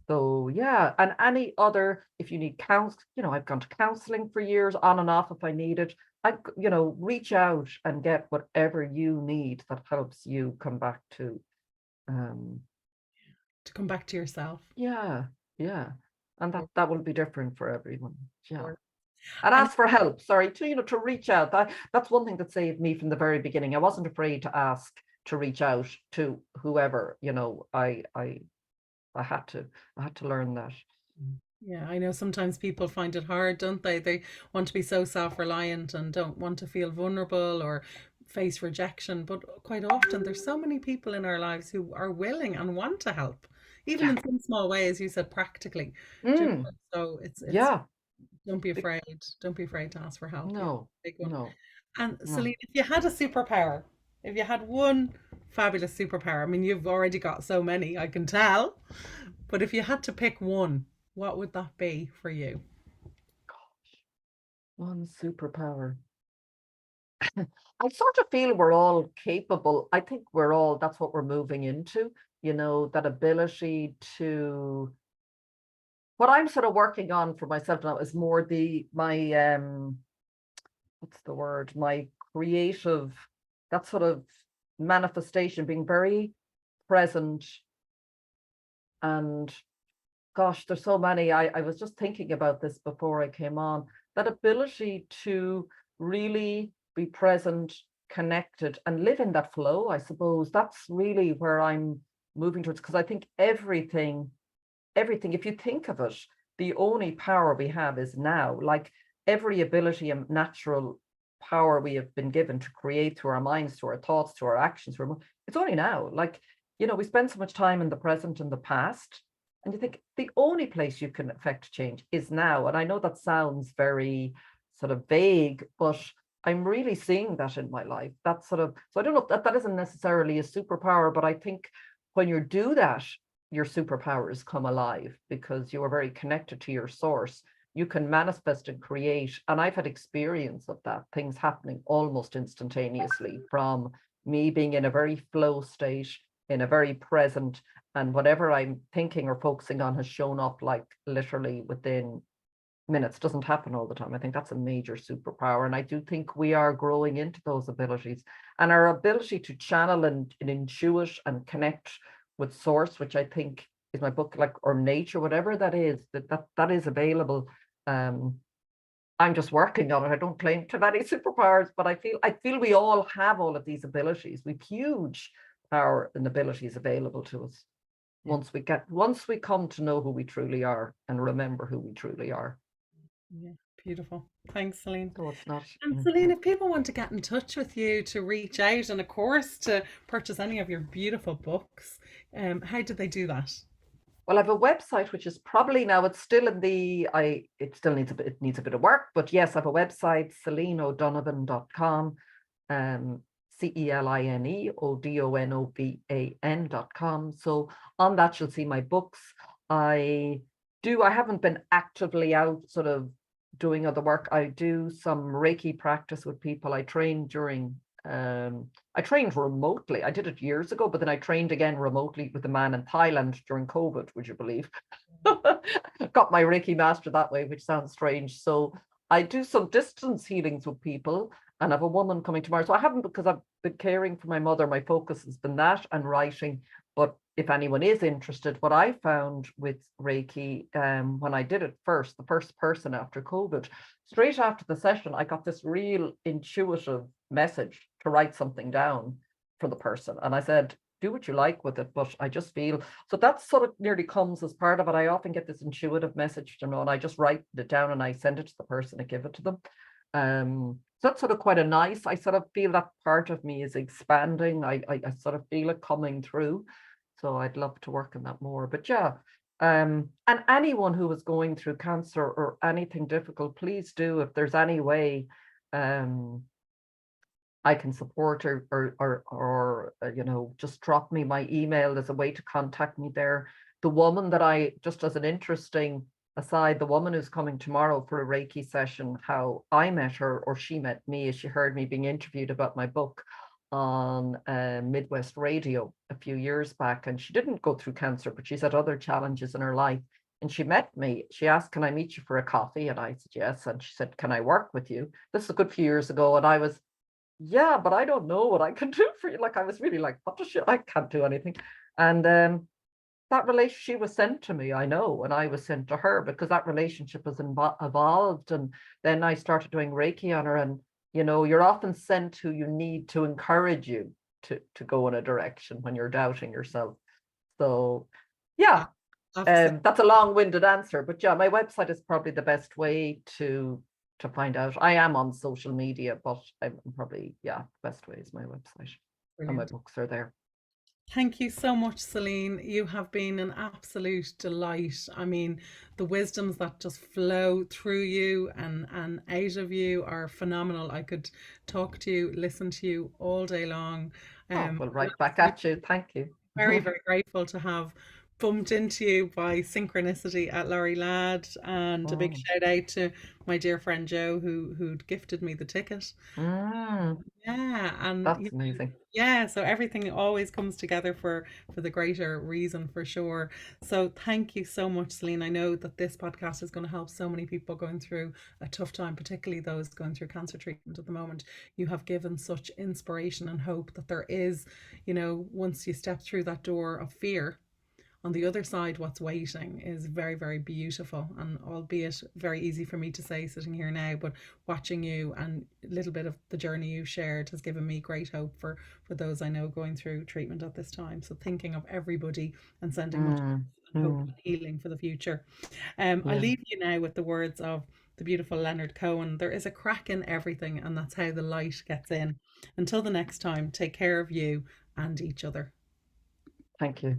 so yeah. And any other, if you need I've gone to counseling for years, on and off if I need it. Reach out and get whatever you need that helps you come back to come back to yourself. Yeah. And that will be different for everyone. Yeah. Sure. And And ask for help. Sorry, to reach out. That's one thing that saved me from the very beginning. I wasn't afraid to ask to reach out to whoever. I had to learn that. yeah, I know sometimes people find it hard, don't they? They want to be so self-reliant and don't want to feel vulnerable or face rejection. But quite often, there's so many people in our lives who are willing and want to help, even Yeah. in some small ways. You said practically. So it's Yeah. don't be afraid. Don't be afraid to ask for help. Yeah, No. big one. No. And No. Celine, if you had a superpower, if you had one fabulous superpower, I mean, you've already got so many, I can tell. But if you had to pick one, what would that be for you? Gosh, one superpower. I sort of feel we're all capable. I think that's what we're moving into, that ability to, what I'm sort of working on for myself now is more my what's the word? My creative, that sort of manifestation, being very present. And gosh, there's so many. I was just thinking about this before I came on, that ability to really be present, connected, and live in that flow. I suppose that's really where I'm moving towards, because I think everything, if you think of it, the only power we have is now. Like every ability and natural power we have been given to create through our minds, through our thoughts, through our actions, it's only now. Like, we spend so much time in the present and the past, and you think the only place you can affect change is now. And I know that sounds very sort of vague, but I'm really seeing that in my life. That sort of, so I don't know if that isn't necessarily a superpower, but I think when you do that, your superpowers come alive because you are very connected to your source. You can manifest and create. And I've had experience of that, things happening almost instantaneously, from me being in a very flow state, in a very present, and whatever I'm thinking or focusing on has shown up like literally within minutes. Doesn't happen all the time. I think that's a major superpower. And I do think we are growing into those abilities, and our ability to channel and intuit and connect with source, which I think is my book, like, or nature, whatever that is, that is available. I'm just working on it. I don't claim to many superpowers, but I feel we all have all of these abilities. We've huge power and abilities available to us once we come to know who we truly are and remember who we truly are. Yeah. Beautiful. Thanks, Celine. So it's not. And Celine, if people want to get in touch with you to reach out and, of course, to purchase any of your beautiful books, how do they do that? Well, I have a website which is probably now it's still in the it still needs a bit of work, but yes, I have a website, celineodonovan.com, CelineOdonovan.com. So on that you'll see my books. I haven't been actively out sort of doing other work. I do some Reiki practice with people. I trained remotely. I did it years ago, but then I trained again remotely with a man in Thailand during COVID, would you believe? Got my Reiki master that way, which sounds strange. So I do some distance healings with people, and I have a woman coming tomorrow. So I haven't, because I've been caring for my mother. My focus has been that and writing. But if anyone is interested, what I found with Reiki, when I did it first, the first person after COVID, straight after the session, I got this real intuitive message to write something down for the person. And I said, do what you like with it, but I just feel, so that sort of nearly comes as part of it. I often get this intuitive message, and I just write it down and I send it to the person and give it to them. So that's sort of quite a nice, I sort of feel that part of me is expanding. I sort of feel it coming through. So I'd love to work on that more. But yeah, and anyone who is going through cancer or anything difficult, please do, if there's any way I can support, or just drop me my email. There's a way to contact me there. The woman that just as an interesting aside, the woman who's coming tomorrow for a Reiki session, how I met her, or she met me, as she heard me being interviewed about my book on Midwest Radio a few years back. And she didn't go through cancer, but she's had other challenges in her life. And she met me. She asked, can I meet you for a coffee? And I said, yes. And she said, can I work with you? This is a good few years ago. And I was, yeah, but I don't know what I can do for you. Like, I was really like, what does she, I can't do anything. And that relationship, she was sent to me, I know, and I was sent to her, because that relationship has evolved. And then I started doing Reiki on her. And, you're often sent who you need to encourage you to go in a direction when you're doubting yourself. So, yeah, that's a long-winded answer. But yeah, my website is probably the best way to find out. I am on social media, but I'm probably, the best way is my website. Brilliant. And my books are there. Thank you so much, Celine. You have been an absolute delight. I mean, the wisdoms that just flow through you and out of you are phenomenal. I could talk to you, listen to you all day long. Well, right back at you. Thank you. Very, very grateful to have bumped into you by synchronicity at Laurie Ladd, and a big shout out to my dear friend Joe who'd gifted me the ticket. Yeah, and that's amazing. Yeah, so everything always comes together for the greater reason, for sure. So thank you so much, Celine. I know that this podcast is going to help so many people going through a tough time, particularly those going through cancer treatment at the moment. You have given such inspiration and hope that there is, once you step through that door of fear, on the other side, what's waiting is very, very beautiful. And albeit very easy for me to say sitting here now, but watching you and a little bit of the journey you've shared has given me great hope for those I know going through treatment at this time. So thinking of everybody and sending much and hope and healing for the future. I leave you now with the words of the beautiful Leonard Cohen. There is a crack in everything, and that's how the light gets in. Until the next time, take care of you and each other. Thank you.